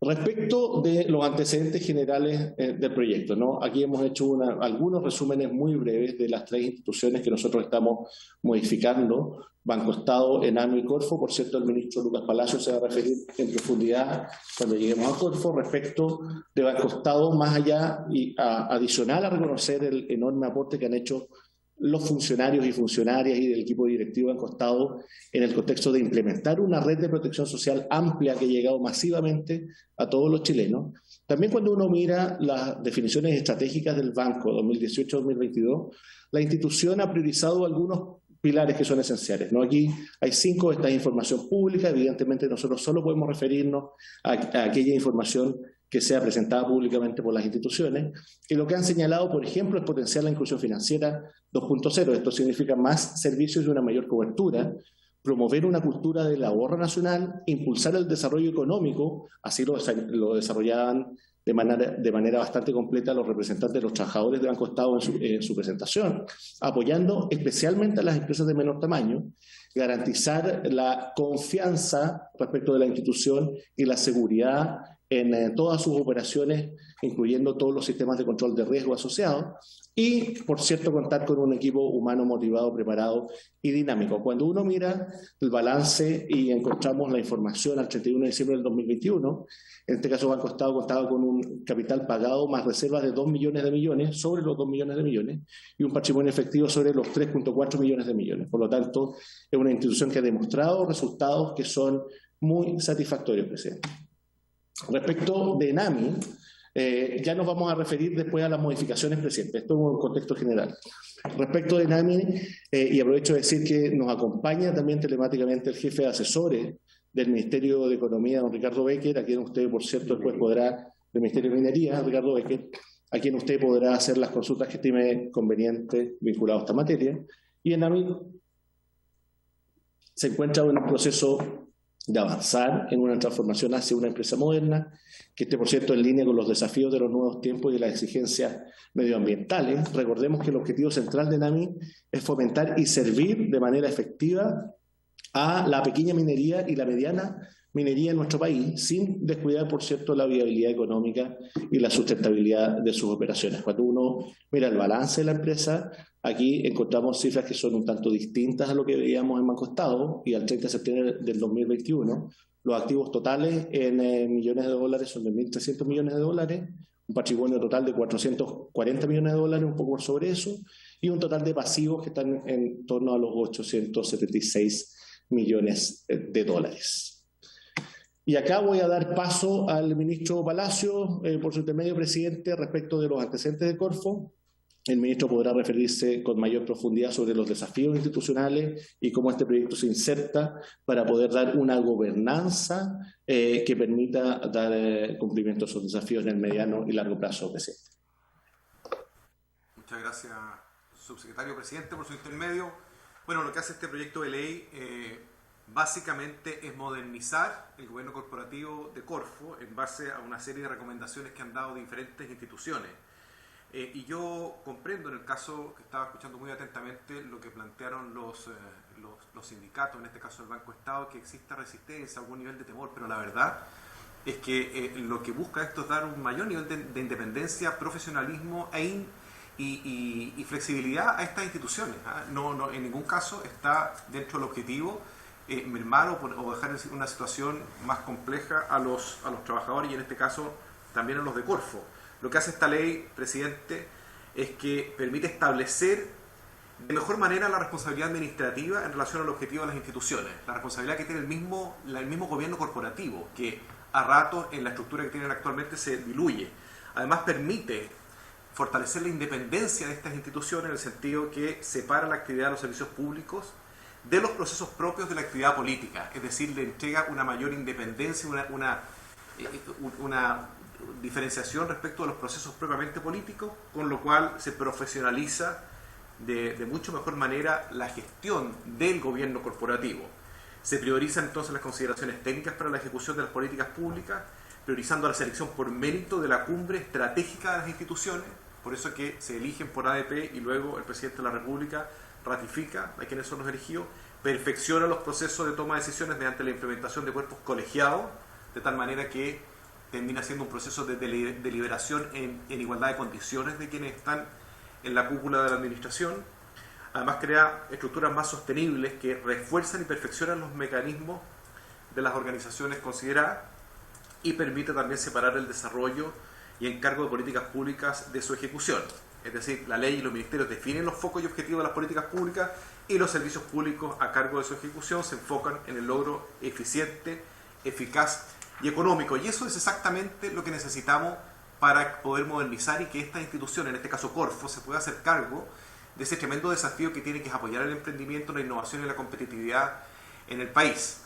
Respecto de los antecedentes generales del proyecto, ¿no? Aquí hemos hecho algunos resúmenes muy breves de las 3 instituciones que nosotros estamos modificando: BancoEstado, ENAM y Corfo. Por cierto, el ministro Lucas Palacio se va a referir en profundidad cuando lleguemos a Corfo. Respecto de BancoEstado, más allá y adicional a reconocer el enorme aporte que han hecho los funcionarios y funcionarias y del equipo directivo de BancoEstado en el contexto de implementar una red de protección social amplia que ha llegado masivamente a todos los chilenos. También cuando uno mira las definiciones estratégicas del banco 2018-2022, la institución ha priorizado algunos pilares que son esenciales, ¿no? Aquí hay 5, esta es información pública. Evidentemente nosotros solo podemos referirnos a aquella información que sea presentada públicamente por las instituciones, y lo que han señalado, por ejemplo, es potenciar la inclusión financiera 2.0. Esto significa más servicios y una mayor cobertura, promover una cultura del ahorro nacional, impulsar el desarrollo económico, así lo desarrollaban de manera bastante completa los representantes de los trabajadores de BancoEstado en su presentación, apoyando especialmente a las empresas de menor tamaño, garantizar la confianza respecto de la institución y la seguridad en todas sus operaciones, incluyendo todos los sistemas de control de riesgo asociados, y, por cierto, contar con un equipo humano motivado, preparado y dinámico. Cuando uno mira el balance y encontramos la información al 31 de diciembre del 2021, en este caso BancoEstado contaba con un capital pagado más reservas de 2 millones de millones, sobre los 2 millones de millones, y un patrimonio efectivo sobre los 3.4 millones de millones. Por lo tanto, es una institución que ha demostrado resultados que son muy satisfactorios, presidente. Respecto de ENAMI, ya nos vamos a referir después a las modificaciones, presidente. Esto es un contexto general. Respecto de ENAMI, y aprovecho de decir que nos acompaña también telemáticamente el jefe de asesores del Ministerio de Economía, don Ricardo Becker, a quien usted, por cierto, después podrá, del Ministerio de Minería, Ricardo Becker, a quien usted podrá hacer las consultas que estime convenientes vinculadas a esta materia. Y ENAMI se encuentra en un proceso de avanzar en una transformación hacia una empresa moderna, que esté, por cierto, en línea con los desafíos de los nuevos tiempos y las exigencias medioambientales. Recordemos que el objetivo central de ENAMI es fomentar y servir de manera efectiva a la pequeña minería y la mediana minería en nuestro país, sin descuidar, por cierto, la viabilidad económica y la sustentabilidad de sus operaciones. Cuando uno mira el balance de la empresa, aquí encontramos cifras que son un tanto distintas a lo que veíamos en BancoEstado, y al 30 de septiembre del 2021, los activos totales en millones de dólares son de 1.300 millones de dólares, un patrimonio total de 440 millones de dólares, un poco por sobre eso, y un total de pasivos que están en torno a los 876 millones de dólares. Y acá voy a dar paso al ministro Palacio, por su intermedio, presidente, respecto de los antecedentes de Corfo. El ministro podrá referirse con mayor profundidad sobre los desafíos institucionales y cómo este proyecto se inserta para poder dar una gobernanza que permita dar cumplimiento a esos desafíos en el mediano y largo plazo, presidente. Muchas gracias, subsecretario presidente, por su intermedio. Bueno, lo que hace este proyecto de ley básicamente es modernizar el gobierno corporativo de Corfo en base a una serie de recomendaciones que han dado diferentes instituciones. Y yo comprendo, en el caso que estaba escuchando muy atentamente, lo que plantearon los sindicatos, en este caso el BancoEstado, que exista resistencia, algún nivel de temor, pero la verdad es que lo que busca esto es dar un mayor nivel de independencia, profesionalismo y flexibilidad a estas instituciones. No, en ningún caso está dentro del objetivo mermar o dejar en una situación más compleja a los trabajadores, y en este caso también a los de Corfo. Lo que hace esta ley, presidente, es que permite establecer de mejor manera la responsabilidad administrativa en relación al objetivo de las instituciones, la responsabilidad que tiene el mismo gobierno corporativo, que a ratos en la estructura que tienen actualmente se diluye. Además permite fortalecer la independencia de estas instituciones en el sentido que separa la actividad de los servicios públicos de los procesos propios de la actividad política, es decir, le entrega una mayor independencia, una diferenciación respecto a los procesos propiamente políticos, con lo cual se profesionaliza de mucho mejor manera la gestión del gobierno corporativo. Se priorizan entonces las consideraciones técnicas para la ejecución de las políticas públicas, priorizando la selección por mérito de la cumbre estratégica de las instituciones, por eso es que se eligen por ADP y luego el presidente de la República ratifica a quienes son los elegidos, perfecciona los procesos de toma de decisiones mediante la implementación de cuerpos colegiados, de tal manera que termina siendo un proceso de deliberación en igualdad de condiciones de quienes están en la cúpula de la administración. Además crea estructuras más sostenibles que refuerzan y perfeccionan los mecanismos de las organizaciones consideradas y permite también separar el desarrollo y encargo de políticas públicas de su ejecución. Es decir, la ley y los ministerios definen los focos y objetivos de las políticas públicas y los servicios públicos a cargo de su ejecución se enfocan en el logro eficiente, eficaz y económico. Y eso es exactamente lo que necesitamos para poder modernizar y que esta institución, en este caso Corfo, se pueda hacer cargo de ese tremendo desafío que tiene, que es apoyar el emprendimiento, la innovación y la competitividad en el país.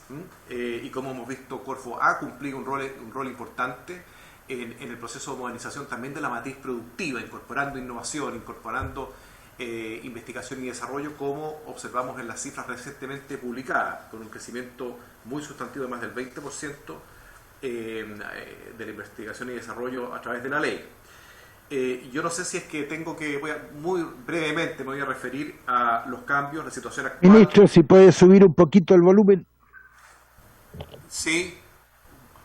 Y como hemos visto, Corfo ha cumplido un rol importante en el proceso de modernización también de la matriz productiva, incorporando innovación, incorporando investigación y desarrollo, como observamos en las cifras recientemente publicadas, con un crecimiento muy sustantivo de más del 20% de la investigación y desarrollo a través de la ley. Yo no sé si es que muy brevemente me voy a referir a los cambios, la situación actual. Ministro, si puede subir un poquito el volumen. Sí,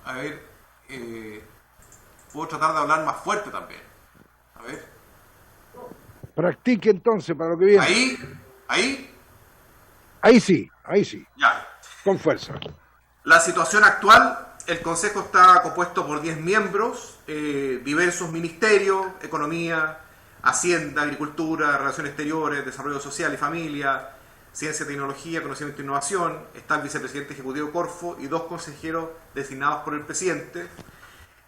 a ver, puedo tratar de hablar más fuerte también. A ver. Practique entonces para lo que viene. Ahí sí. Ya. Con fuerza. La situación actual. El Consejo está compuesto por 10 miembros, diversos ministerios, Economía, Hacienda, Agricultura, Relaciones Exteriores, Desarrollo Social y Familia, Ciencia, Tecnología, Conocimiento e Innovación. Está el vicepresidente ejecutivo Corfo y 2 consejeros designados por el presidente.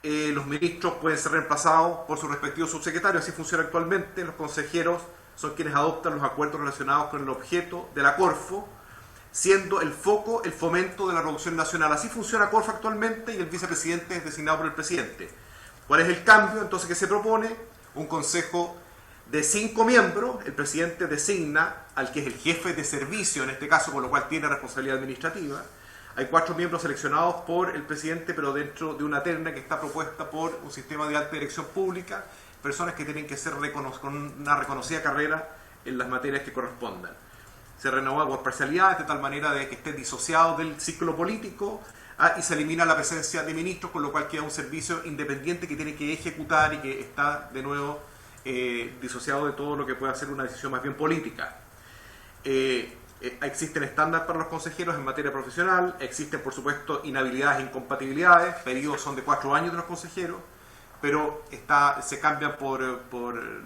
Los ministros pueden ser reemplazados por sus respectivos subsecretarios, así funciona actualmente. Los consejeros son quienes adoptan los acuerdos relacionados con el objeto de la Corfo, siendo el foco el fomento de la producción nacional. Así funciona Corfo actualmente y el vicepresidente es designado por el presidente. ¿Cuál es el cambio entonces que se propone? Un consejo de 5 miembros, el presidente designa al que es el jefe de servicio, en este caso, con lo cual tiene responsabilidad administrativa. Hay 4 miembros seleccionados por el presidente, pero dentro de una terna que está propuesta por un sistema de alta dirección pública, personas que tienen que ser con una reconocida carrera en las materias que correspondan. Se renueva por parcialidad, de tal manera de que estén disociados del ciclo político, y se elimina la presencia de ministros, con lo cual queda un servicio independiente que tiene que ejecutar y que está de nuevo disociado de todo lo que pueda ser una decisión más bien política. Existen estándares para los consejeros en materia profesional, existen por supuesto inhabilidades e incompatibilidades, periodos son de 4 años de los consejeros, pero se cambian por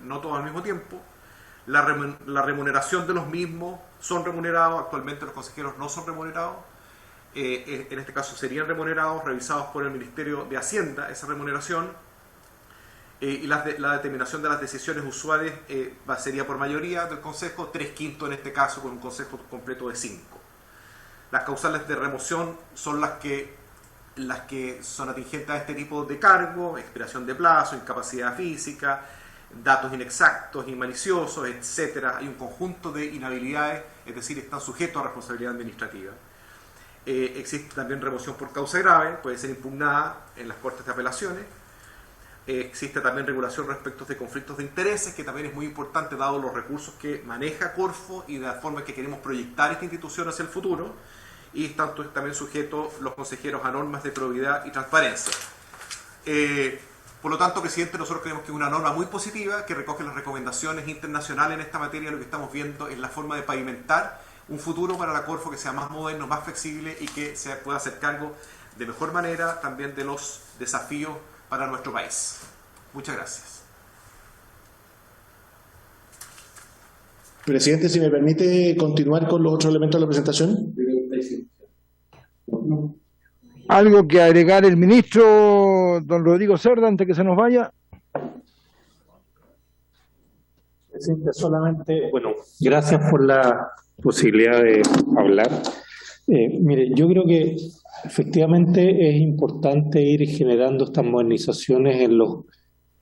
no todos al mismo tiempo. La remuneración de los mismos son remunerados, actualmente los consejeros no son remunerados, en este caso serían remunerados, revisados por el Ministerio de Hacienda esa remuneración, y la determinación de las decisiones usuales sería por mayoría del Consejo, 3/5 en este caso, con un Consejo completo de 5. Las causales de remoción son las que son atingentes a este tipo de cargo: expiración de plazo, incapacidad física, datos inexactos y maliciosos, etcétera. Hay un conjunto de inhabilidades, es decir, están sujetos a responsabilidad administrativa. Existe también remoción por causa grave, puede ser impugnada en las Cortes de Apelaciones. Existe también regulación respecto de conflictos de intereses, que también es muy importante dado los recursos que maneja Corfo y de la forma en que queremos proyectar esta institución hacia el futuro. Y están también sujetos los consejeros a normas de probidad y transparencia. Por lo tanto, presidente, nosotros creemos que es una norma muy positiva que recoge las recomendaciones internacionales en esta materia. Lo que estamos viendo es la forma de pavimentar un futuro para la Corfo que sea más moderno, más flexible y que se pueda hacer cargo de mejor manera también de los desafíos para nuestro país. Muchas gracias. Presidente, si me permite continuar con los otros elementos de la presentación. ¿Algo que agregar el ministro, don Rodrigo Cerda, antes que se nos vaya? Presidente, solamente, gracias por la posibilidad de hablar. Mire, yo creo que efectivamente es importante ir generando estas modernizaciones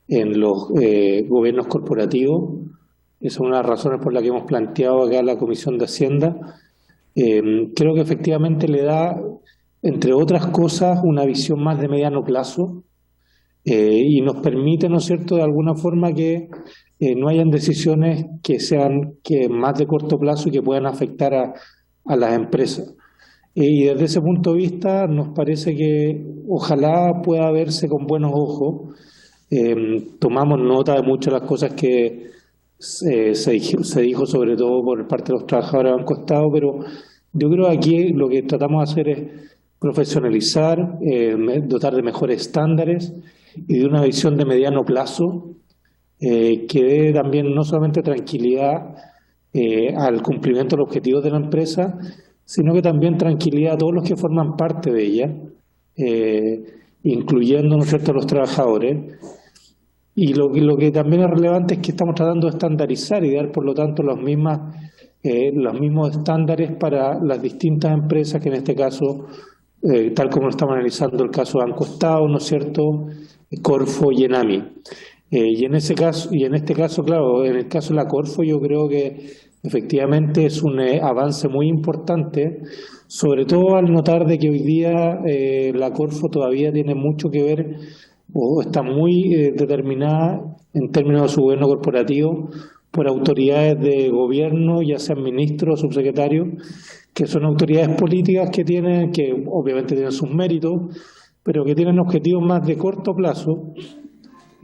en los gobiernos corporativos, esa es una de las razones por las que hemos planteado acá la Comisión de Hacienda. Creo que efectivamente le da, entre otras cosas, una visión más de mediano plazo y nos permite, ¿no es cierto?, de alguna forma que no hayan decisiones que sean más de corto plazo y que puedan afectar a las empresas. Y desde ese punto de vista nos parece que ojalá pueda verse con buenos ojos. Tomamos nota de muchas de las cosas que se dijo sobre todo por parte de los trabajadores del Banco Estado, pero yo creo que aquí lo que tratamos de hacer es profesionalizar, dotar de mejores estándares y de una visión de mediano plazo que dé también no solamente tranquilidad al cumplimiento de los objetivos de la empresa, sino que también tranquilidad a todos los que forman parte de ella, incluyendo, ¿no es cierto?, a los trabajadores. Y lo que también es relevante es que estamos tratando de estandarizar y dar, por lo tanto, los mismos estándares para las distintas empresas, que en este caso, tal como lo estamos analizando el caso de Banco Estado, ¿no es cierto?, Corfo y Enami. Y en este caso, claro, en el caso de la Corfo, yo creo que efectivamente es un avance muy importante, sobre todo al notar de que hoy día la Corfo todavía tiene mucho que ver o está muy determinada en términos de su gobierno corporativo por autoridades de gobierno, ya sean ministros o subsecretarios, que son autoridades políticas que obviamente tienen sus méritos, pero que tienen objetivos más de corto plazo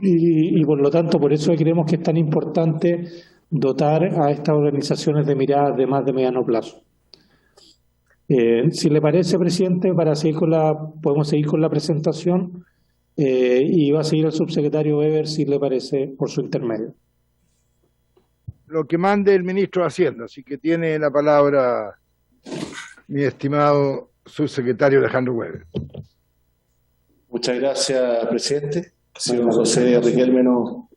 y por lo tanto por eso creemos que es tan importante dotar a estas organizaciones de miradas de más de mediano plazo. Si le parece, presidente, podemos seguir con la presentación y va a seguir el subsecretario Weber, si le parece, por su intermedio. Lo que mande el ministro de Hacienda, así que tiene la palabra mi estimado subsecretario Alejandro Weber. Muchas gracias, presidente. Si don José Riquelme nos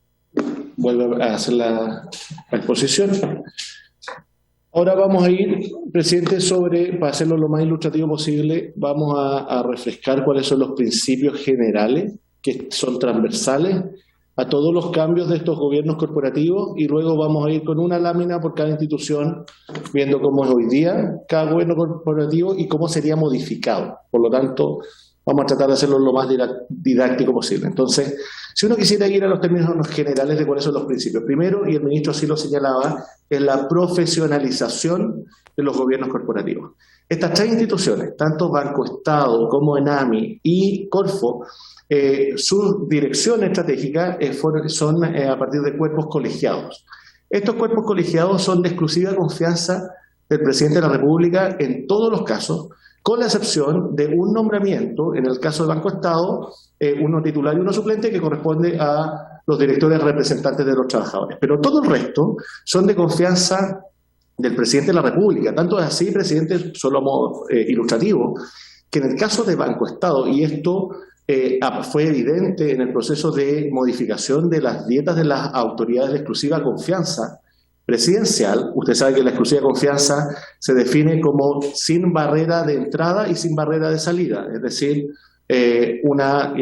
vuelve a hacer la exposición. Ahora vamos a ir, presidente, para hacerlo lo más ilustrativo posible, vamos a refrescar cuáles son los principios generales que son transversales a todos los cambios de estos gobiernos corporativos y luego vamos a ir con una lámina por cada institución, viendo cómo es hoy día cada gobierno corporativo y cómo sería modificado. Por lo tanto, vamos a tratar de hacerlo lo más didáctico posible. Entonces, si uno quisiera ir a los términos generales de cuáles son los principios, primero, y el ministro así lo señalaba, es la profesionalización de los gobiernos corporativos. Estas tres instituciones, tanto Banco Estado como Enami y Corfo, su dirección estratégica son a partir de cuerpos colegiados. Estos cuerpos colegiados son de exclusiva confianza del presidente de la República en todos los casos, con la excepción de un nombramiento, en el caso de Banco Estado, uno titular y uno suplente, que corresponde a los directores representantes de los trabajadores. Pero todo el resto son de confianza del presidente de la República. Tanto es así, presidente, solo a modo ilustrativo, que en el caso de Banco Estado, y esto fue evidente en el proceso de modificación de las dietas de las autoridades de exclusiva confianza presidencial, usted sabe que la exclusiva confianza se define como sin barrera de entrada y sin barrera de salida, es decir, una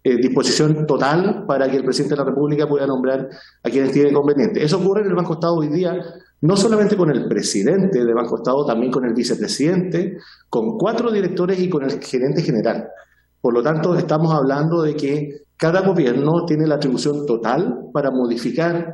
disposición total para que el presidente de la República pueda nombrar a quienes tiene conveniente. Eso ocurre en el Banco Estado hoy día, no solamente con el presidente de Banco Estado, también con el vicepresidente, con 4 directores y con el gerente general. Por lo tanto, estamos hablando de que cada gobierno tiene la atribución total para modificar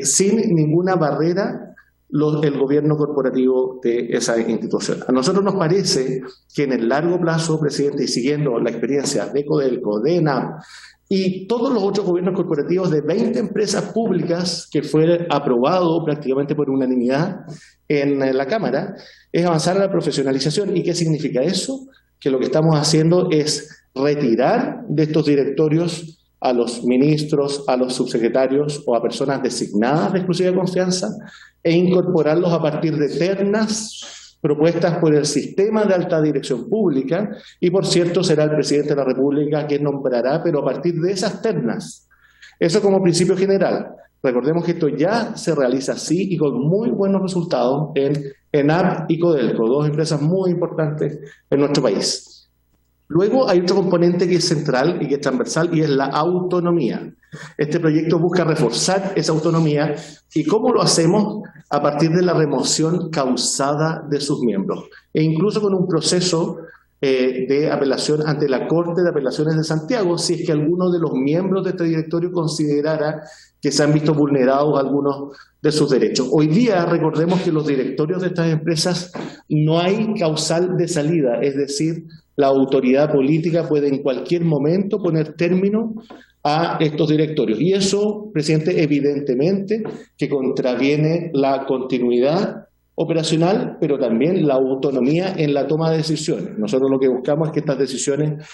sin ninguna barrera el gobierno corporativo de esa institución. A nosotros nos parece que en el largo plazo, presidente, y siguiendo la experiencia de Codelco, de ENAP y todos los otros gobiernos corporativos de 20 empresas públicas que fue aprobado prácticamente por unanimidad en la Cámara, es avanzar a la profesionalización. ¿Y qué significa eso? Que lo que estamos haciendo es retirar de estos directorios a los ministros, a los subsecretarios o a personas designadas de exclusiva confianza e incorporarlos a partir de ternas propuestas por el sistema de alta dirección pública y, por cierto, será el presidente de la República quien nombrará, pero a partir de esas ternas. Eso como principio general. Recordemos que esto ya se realiza así y con muy buenos resultados en ENAP y Codelco, 2 empresas muy importantes en nuestro país. Luego hay otro componente que es central y que es transversal y es la autonomía. Este proyecto busca reforzar esa autonomía. ¿Y cómo lo hacemos? A partir de la remoción causada de sus miembros, e incluso con un proceso de apelación ante la Corte de Apelaciones de Santiago, si es que alguno de los miembros de este directorio considerara que se han visto vulnerados algunos de sus derechos. Hoy día, recordemos que los directorios de estas empresas no hay causal de salida, es decir, la autoridad política puede en cualquier momento poner término a estos directorios. Y eso, presidente, evidentemente que contraviene la continuidad operacional, pero también la autonomía en la toma de decisiones. Nosotros lo que buscamos es que estas decisiones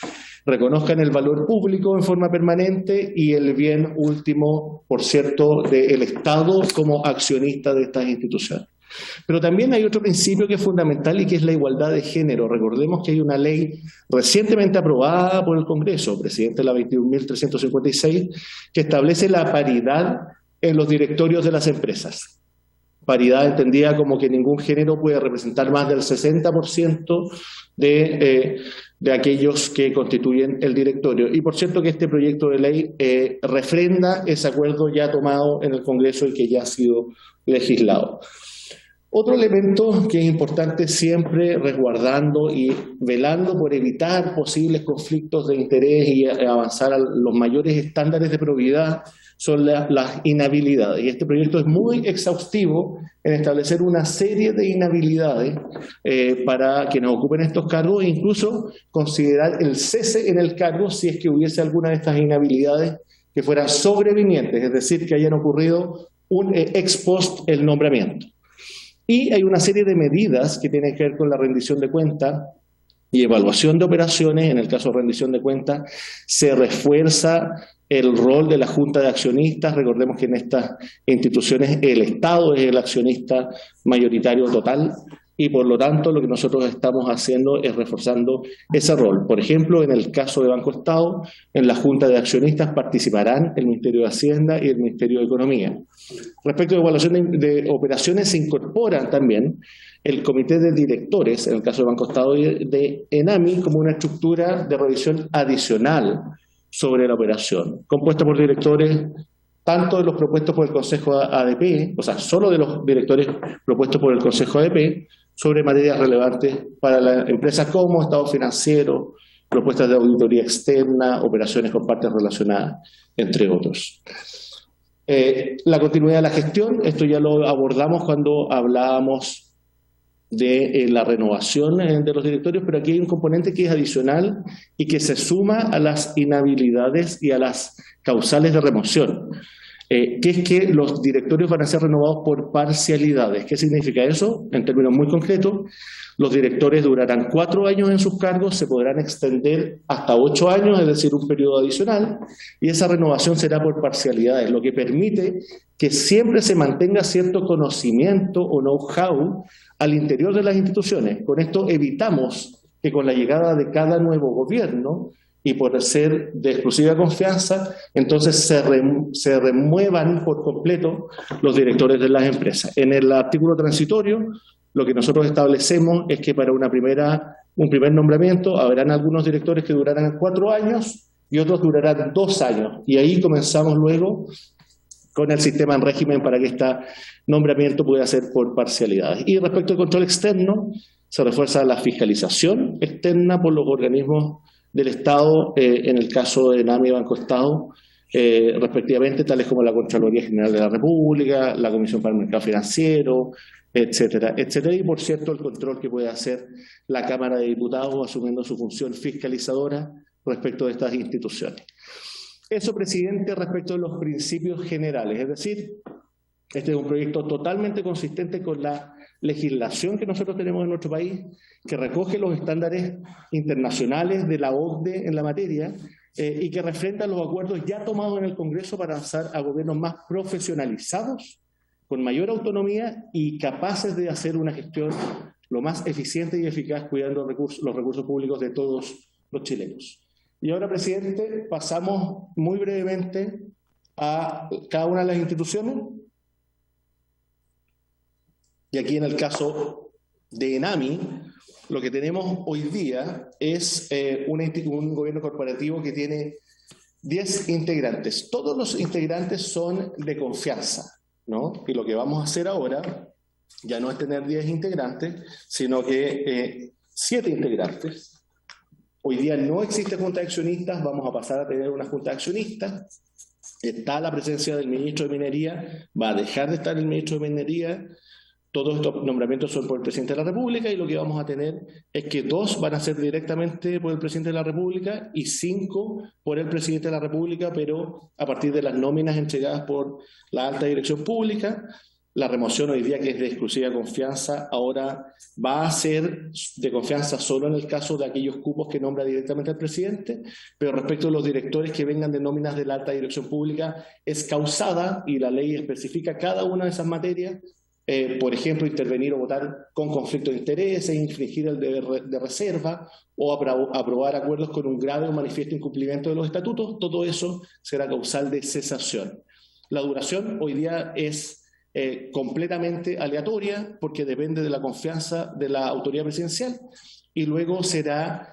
reconozcan el valor público en forma permanente y el bien último, por cierto, del Estado como accionista de estas instituciones. Pero también hay otro principio que es fundamental y que es la igualdad de género. Recordemos que hay una ley recientemente aprobada por el Congreso, presidente, la 21.356, que establece la paridad en los directorios de las empresas. Paridad entendida como que ningún género puede representar más del 60% de aquellos que constituyen el directorio. Y por cierto que este proyecto de ley refrenda ese acuerdo ya tomado en el Congreso y que ya ha sido legislado. Otro elemento que es importante siempre resguardando y velando por evitar posibles conflictos de interés y avanzar a los mayores estándares de probidad son las inhabilidades. Y este proyecto es muy exhaustivo en establecer una serie de inhabilidades para quienes ocupen estos cargos e incluso considerar el cese en el cargo si es que hubiese alguna de estas inhabilidades que fueran sobrevinientes, es decir, que hayan ocurrido un ex post el nombramiento. Y hay una serie de medidas que tienen que ver con la rendición de cuentas y evaluación de operaciones. En el caso de rendición de cuentas se refuerza el rol de la Junta de Accionistas. Recordemos que en estas instituciones el Estado es el accionista mayoritario total y por lo tanto lo que nosotros estamos haciendo es reforzando ese rol. Por ejemplo, en el caso de Banco Estado, en la Junta de Accionistas participarán el Ministerio de Hacienda y el Ministerio de Economía. Respecto a evaluación de operaciones, se incorporan también el Comité de Directores, en el caso de Banco Estado y de ENAMI, como una estructura de revisión adicional sobre la operación, compuesta por directores tanto de los propuestos por el Consejo ADP, o sea, solo de los directores propuestos por el Consejo ADP, sobre materias relevantes para la empresa como estado financiero, propuestas de auditoría externa, operaciones con partes relacionadas, entre otros. La continuidad de la gestión, esto ya lo abordamos cuando hablábamos de la renovación de los directorios, pero aquí hay un componente que es adicional y que se suma a las inhabilidades y a las causales de remoción, que es que los directorios van a ser renovados por parcialidades. ¿Qué significa eso? En términos muy concretos, los directores durarán 4 años en sus cargos, se podrán extender hasta 8 años, es decir, un periodo adicional, y esa renovación será por parcialidades, lo que permite que siempre se mantenga cierto conocimiento o know-how al interior de las instituciones. Con esto evitamos que con la llegada de cada nuevo gobierno, y por ser de exclusiva confianza, entonces se remuevan por completo los directores de las empresas. En el artículo transitorio, lo que nosotros establecemos es que para un primer nombramiento habrán algunos directores que durarán 4 años y otros durarán 2 años. Y ahí comenzamos luego con el sistema en régimen para que este nombramiento pueda ser por parcialidades. Y respecto al control externo, se refuerza la fiscalización externa por los organismos del Estado, en el caso de ENAMI y Banco Estado, respectivamente, tales como la Contraloría General de la República, la Comisión para el Mercado Financiero, etcétera, etcétera. Y, por cierto, el control que puede hacer la Cámara de Diputados asumiendo su función fiscalizadora respecto de estas instituciones. Eso, presidente, respecto de los principios generales. Es decir, este es un proyecto totalmente consistente con la legislación que nosotros tenemos en nuestro país, que recoge los estándares internacionales de la OCDE en la materia y que refrenda los acuerdos ya tomados en el Congreso para avanzar a gobiernos más profesionalizados, con mayor autonomía y capaces de hacer una gestión lo más eficiente y eficaz, cuidando los recursos públicos de todos los chilenos. Y ahora, presidente, pasamos muy brevemente a cada una de las instituciones. Y aquí en el caso de ENAMI, lo que tenemos hoy día es un gobierno corporativo que tiene 10 integrantes. Todos los integrantes son de confianza, ¿no? Y lo que vamos a hacer ahora ya no es tener 10 integrantes, sino que 7 integrantes. Hoy día no existe junta de accionistas, vamos a pasar a tener una junta de accionistas. Está la presencia del ministro de Minería, va a dejar de estar el ministro de Minería. Todos estos nombramientos son por el presidente de la República y lo que vamos a tener es que 2 van a ser directamente por el presidente de la República y 5 por el presidente de la República, pero a partir de las nóminas entregadas por la alta dirección pública. La remoción hoy día, que es de exclusiva confianza, ahora va a ser de confianza solo en el caso de aquellos cupos que nombra directamente el presidente, pero respecto a los directores que vengan de nóminas de la alta dirección pública es causada y la ley especifica cada una de esas materias. Por ejemplo, intervenir o votar con conflicto de intereses, infringir el deber de reserva o aprobar acuerdos con un grave o manifiesto incumplimiento de los estatutos, todo eso será causal de cesación. La duración hoy día es completamente aleatoria porque depende de la confianza de la autoridad presidencial y luego será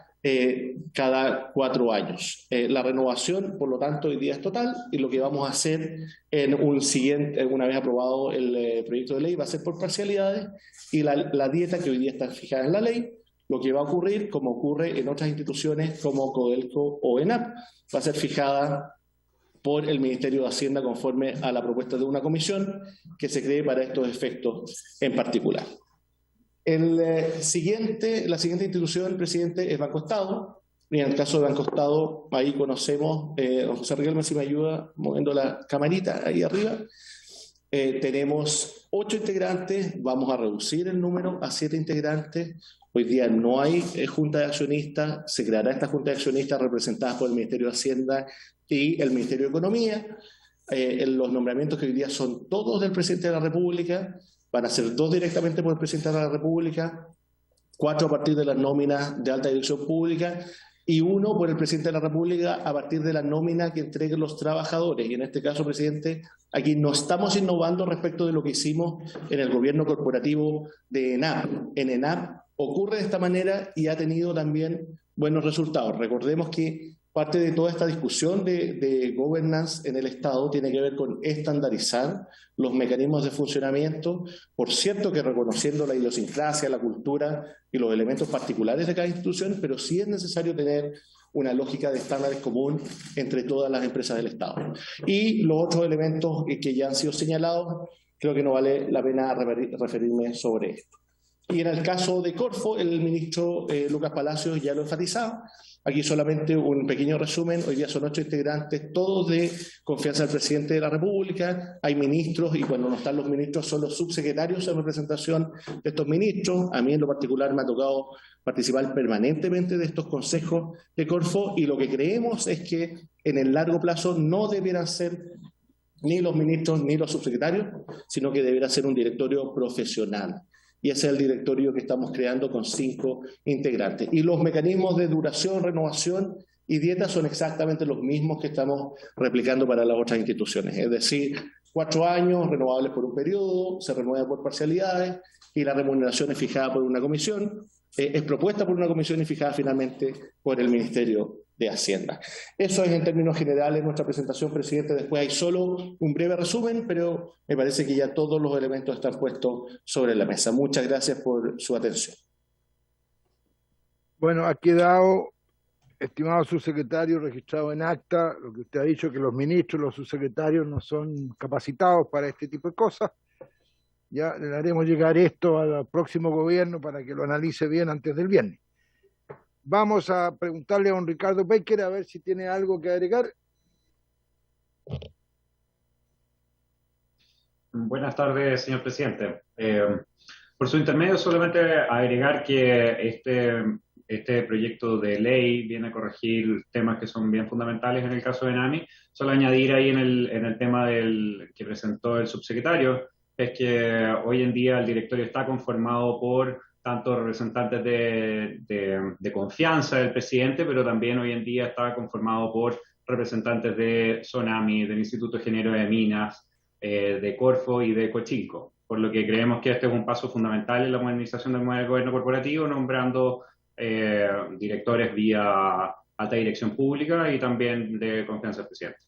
cada 4 años. La renovación, por lo tanto, hoy día es total y lo que vamos a hacer una vez aprobado el proyecto de ley, va a ser por parcialidades y la dieta que hoy día está fijada en la ley, lo que va a ocurrir, como ocurre en otras instituciones como Codelco o ENAP, va a ser fijada por el Ministerio de Hacienda conforme a la propuesta de una comisión que se cree para estos efectos en particular. La siguiente institución, presidente, es Banco Estado. Y en el caso de Banco Estado, ahí conocemos, José Riquelme, si me ayuda moviendo la camarita ahí arriba, tenemos 8 integrantes, vamos a reducir el número a 7 integrantes. Hoy día no hay junta de accionistas, se creará esta junta de accionistas representada por el Ministerio de Hacienda y el Ministerio de Economía. Los nombramientos que hoy día son todos del presidente de la República, van a ser 2 directamente por el presidente de la República, 4 a partir de las nóminas de alta dirección pública y 1 por el presidente de la República a partir de la nómina que entreguen los trabajadores. Y en este caso, presidente, aquí no estamos innovando respecto de lo que hicimos en el gobierno corporativo de ENAP. En ENAP ocurre de esta manera y ha tenido también buenos resultados. Recordemos que parte de toda esta discusión de governance en el Estado tiene que ver con estandarizar los mecanismos de funcionamiento, por cierto que reconociendo la idiosincrasia, la cultura y los elementos particulares de cada institución, pero sí es necesario tener una lógica de estándares común entre todas las empresas del Estado. Y los otros elementos que ya han sido señalados, creo que no vale la pena referirme sobre esto. Y en el caso de Corfo, el ministro Lucas Palacios ya lo enfatizaba. Aquí solamente un pequeño resumen. Hoy día son 8 integrantes, todos de confianza del presidente de la República. Hay ministros y cuando no están los ministros son los subsecretarios en representación de estos ministros. A mí en lo particular me ha tocado participar permanentemente de estos consejos de Corfo y lo que creemos es que en el largo plazo no debieran ser ni los ministros ni los subsecretarios, sino que deberá ser un directorio profesional. Y ese es el directorio que estamos creando con 5 integrantes. Y los mecanismos de duración, renovación y dieta son exactamente los mismos que estamos replicando para las otras instituciones. Es decir, 4 años, renovables por un periodo, se renueva por parcialidades y la remuneración es fijada por una comisión, es propuesta por una comisión y fijada finalmente por el Ministerio de Hacienda. Eso es en términos generales nuestra presentación, presidente. Después hay solo un breve resumen, pero me parece que ya todos los elementos están puestos sobre la mesa. Muchas gracias por su atención. Bueno, ha quedado, estimado subsecretario, registrado en acta, lo que usted ha dicho, que los ministros, los subsecretarios no son capacitados para este tipo de cosas. Ya le haremos llegar esto al próximo gobierno para que lo analice bien antes del viernes. Vamos a preguntarle a don Ricardo Becker a ver si tiene algo que agregar. Buenas tardes, señor presidente. Por su intermedio, solamente agregar que este proyecto de ley viene a corregir temas que son bien fundamentales en el caso de NAMI. Solo añadir ahí en el tema que presentó el subsecretario, es que hoy en día el directorio está conformado por tanto representantes de confianza del presidente, pero también hoy en día está conformado por representantes de SONAMI, del Instituto Ingeniero de Minas, de Corfo y de Cochilco. Por lo que creemos que este es un paso fundamental en la modernización del modelo de gobierno corporativo, nombrando directores vía alta dirección pública y también de confianza del presidente.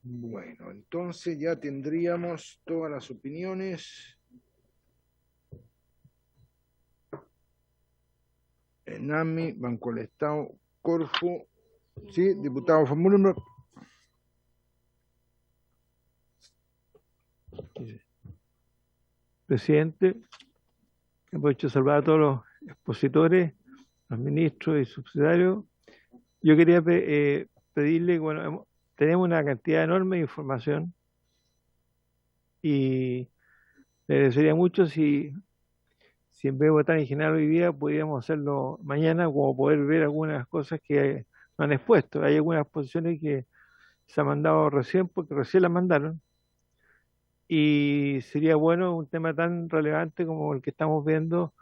Bueno, entonces ya tendríamos todas las opiniones. Enami, Banco del Estado, Corfo. Sí, diputado Von Mullenberg. Presidente, aprovecho de saludar a todos los expositores, los ministros y subsidiarios. Yo quería pedirle, bueno, tenemos una cantidad enorme de información y me agradecería mucho si en vez de votar en general hoy día, pudiéramos hacerlo mañana, como poder ver algunas cosas que no han expuesto. Hay algunas posiciones que se han mandado recién, porque recién las mandaron, y sería bueno un tema tan relevante como el que estamos viendo,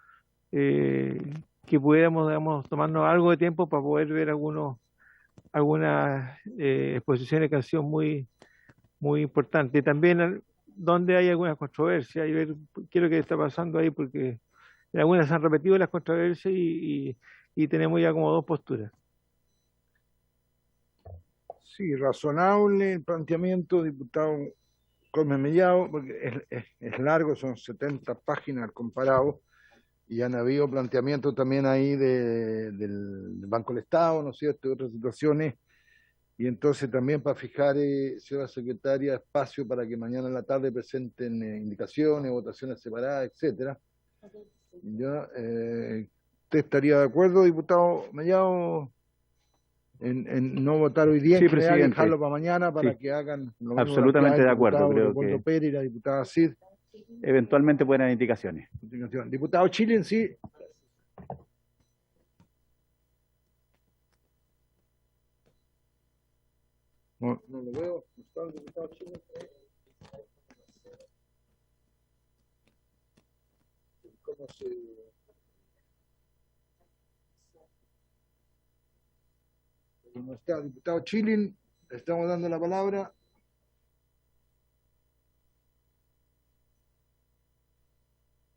que pudiéramos, digamos, tomarnos algo de tiempo para poder ver algunas exposiciones que han sido muy, muy importantes. Y también donde hay alguna controversia y ver qué es lo que está pasando ahí, porque en algunas se han repetido las controversias y tenemos ya como dos posturas. Sí, razonable el planteamiento, diputado Gómez Mellado, porque es largo, son 70 páginas comparado, y han habido planteamientos también ahí del Banco del Estado, ¿no es cierto?, y otras situaciones, y entonces también para fijar, señora secretaria, espacio para que mañana en la tarde presenten indicaciones, votaciones separadas, etcétera. ¿Usted estaría de acuerdo, diputado Mellado, en no votar hoy día, sí, en general, presidente, dejarlo para mañana para sí, que hagan lo mismo absolutamente de acuerdo, creo Leopoldo que Pérez y la diputada Cid? Eventualmente pueden dar indicaciones. Diputado Chile, sí. No lo veo. ¿No está el diputado Chile? ¿Cómo se...? No está el diputado Chilin, le estamos dando la palabra.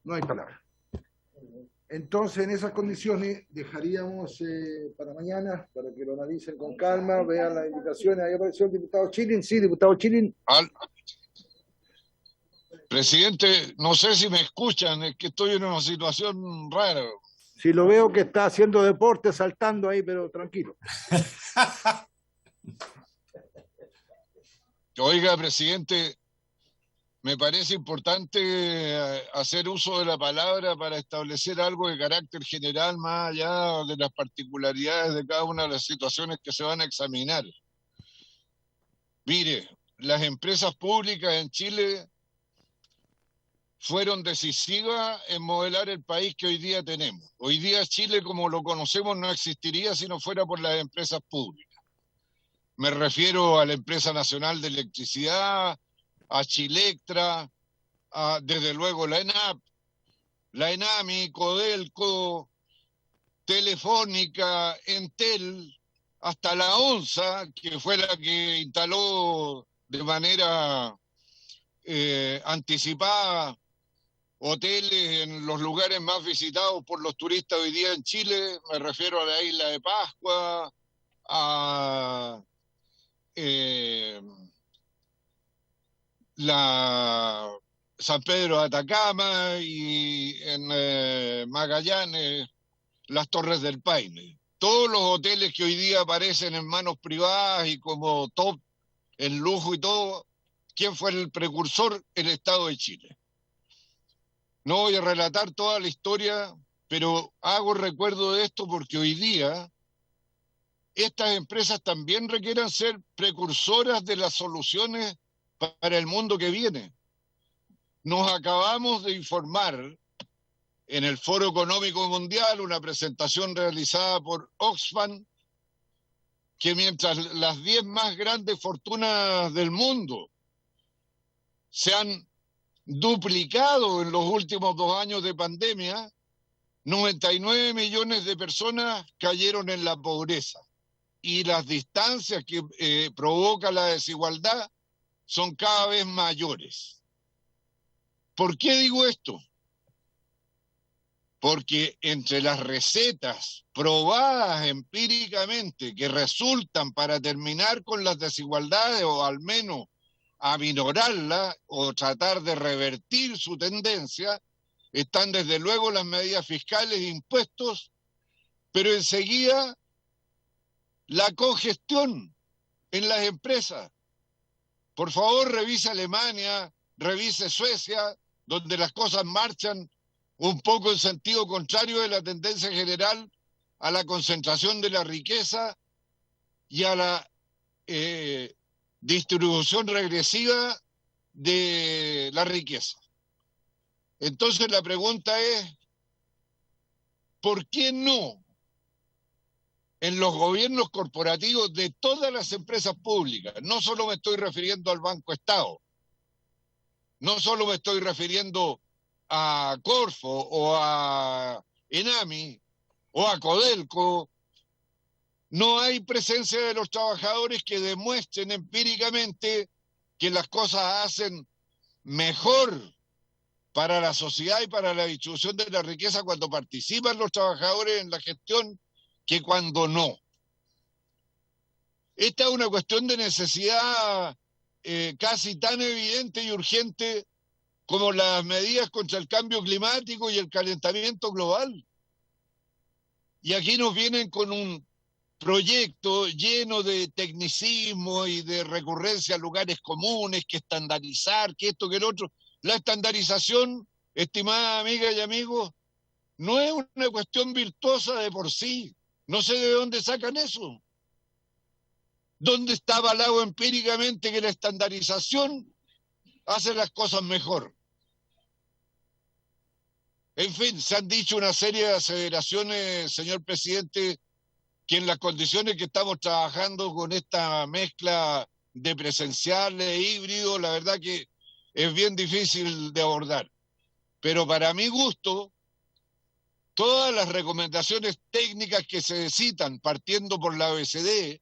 No hay palabra. Entonces, en esas condiciones, dejaríamos para mañana, para que lo analicen con calma, vean las indicaciones. Ahí apareció el diputado Chilin. Sí, diputado Chilin. Presidente, no sé si me escuchan, es que estoy en una situación rara. Sí, lo veo que está haciendo deporte, saltando ahí, pero tranquilo. Oiga, presidente, me parece importante hacer uso de la palabra para establecer algo de carácter general, más allá de las particularidades de cada una de las situaciones que se van a examinar. Mire, las empresas públicas en Chile fueron decisivas en modelar el país que hoy día tenemos. Hoy día Chile, como lo conocemos, no existiría si no fuera por las empresas públicas. Me refiero a la Empresa Nacional de Electricidad, a Chilectra, desde luego la ENAP, la ENAMI, Codelco, Telefónica, Entel, hasta la ONSA, que fue la que instaló de manera anticipada hoteles en los lugares más visitados por los turistas hoy día en Chile. Me refiero a la Isla de Pascua, a la San Pedro de Atacama y en Magallanes, las Torres del Paine. Todos los hoteles que hoy día aparecen en manos privadas y como top en lujo y todo, ¿quién fue el precursor? El Estado de Chile. No voy a relatar toda la historia, pero hago recuerdo de esto porque hoy día estas empresas también requieren ser precursoras de las soluciones para el mundo que viene. Nos acabamos de informar en el Foro Económico Mundial, una presentación realizada por Oxfam, que mientras las 10 más grandes fortunas del mundo se han duplicado en los últimos 2 años de pandemia, 99 millones de personas cayeron en la pobreza. y las distancias que provoca la desigualdad son cada vez mayores. ¿Por qué digo esto? Porque entre las recetas probadas empíricamente que resultan para terminar con las desigualdades o al menos aminorarlas o tratar de revertir su tendencia, están desde luego las medidas fiscales e impuestos, pero enseguida la cogestión en las empresas. Por favor, revise Alemania, revise Suecia, donde las cosas marchan un poco en sentido contrario de la tendencia general a la concentración de la riqueza y a la distribución regresiva de la riqueza. Entonces la pregunta es, ¿por qué no en los gobiernos corporativos de todas las empresas públicas? No solo me estoy refiriendo al Banco Estado, no solo me estoy refiriendo a Corfo o a Enami o a Codelco, no hay presencia de los trabajadores que demuestren empíricamente que las cosas hacen mejor para la sociedad y para la distribución de la riqueza cuando participan los trabajadores en la gestión que cuando no. Esta es una cuestión de necesidad casi tan evidente y urgente como las medidas contra el cambio climático y el calentamiento global. Y aquí nos vienen con un proyecto lleno de tecnicismo y de recurrencia a lugares comunes, que estandarizar, que esto, que el otro. La estandarización, estimada amiga y amigos, no es una cuestión virtuosa de por sí. No sé de dónde sacan eso. ¿Dónde está avalado empíricamente que la estandarización hace las cosas mejor? En fin, se han dicho una serie de aseveraciones, señor presidente, que en las condiciones que estamos trabajando con esta mezcla de presencial e híbrido, la verdad que es bien difícil de abordar. Pero para mi gusto, todas las recomendaciones técnicas que se citan, partiendo por la OECD,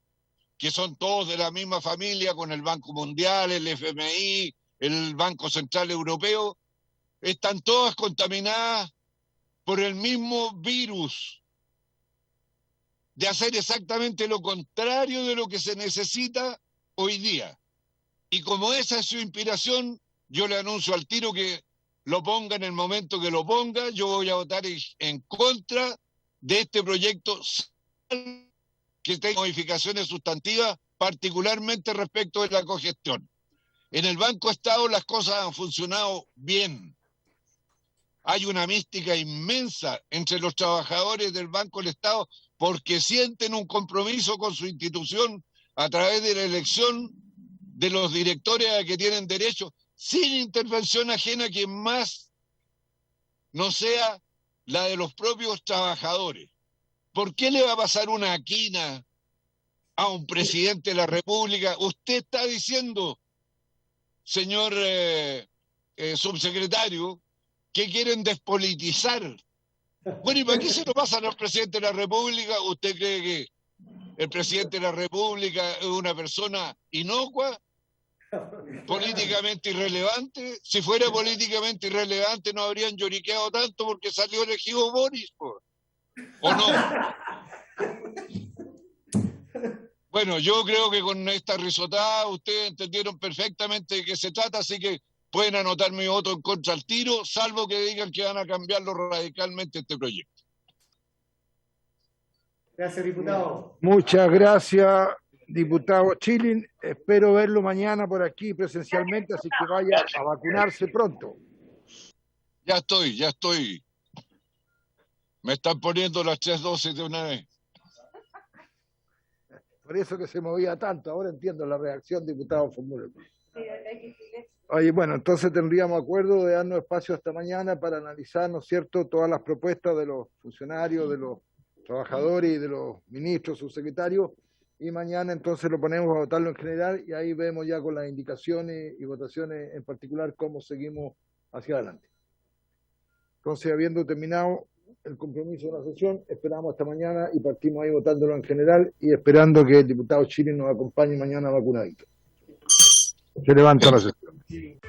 que son todos de la misma familia, con el Banco Mundial, el FMI, el Banco Central Europeo, están todas contaminadas por el mismo virus de hacer exactamente lo contrario de lo que se necesita hoy día. Y como esa es su inspiración, yo le anuncio al tiro que lo ponga en el momento que lo ponga. Yo voy a votar en contra de este proyecto que tenga modificaciones sustantivas, particularmente respecto de la cogestión. En el Banco Estado las cosas han funcionado bien. Hay una mística inmensa entre los trabajadores del Banco del Estado porque sienten un compromiso con su institución a través de la elección de los directores a que tienen derecho, sin intervención ajena que más no sea la de los propios trabajadores. ¿Por qué le va a pasar una quina a un presidente de la República? Usted está diciendo, señor subsecretario, que quieren despolitizar. Bueno, ¿y para qué se lo pasan al presidente de la República? ¿Usted cree que el presidente de la República es una persona inocua, políticamente irrelevante? Si fuera políticamente irrelevante no habrían lloriqueado tanto porque salió elegido Boris, ¿o no? Bueno, yo creo que con esta risotada ustedes entendieron perfectamente de qué se trata, así que pueden anotar mi voto en contra al tiro, salvo que digan que van a cambiarlo radicalmente este proyecto. Gracias, diputado. Muchas gracias, diputado Chilin. Espero verlo mañana por aquí presencialmente, así que vaya a vacunarse pronto. Ya estoy. Me están poniendo las 3 dosis de una vez. Por eso que se movía tanto. Ahora entiendo la reacción, diputado Formula. Oye, bueno, entonces tendríamos acuerdo de darnos espacio hasta mañana para analizar, ¿no es cierto?, todas las propuestas de los funcionarios, de los trabajadores y de los ministros, subsecretarios, y mañana entonces lo ponemos a votarlo en general y ahí vemos ya con las indicaciones y votaciones en particular cómo seguimos hacia adelante. Entonces, habiendo terminado el compromiso de la sesión. Esperamos hasta mañana y partimos ahí votándolo en general y esperando que el diputado Chile nos acompañe mañana vacunadito. Se levanta la sesión.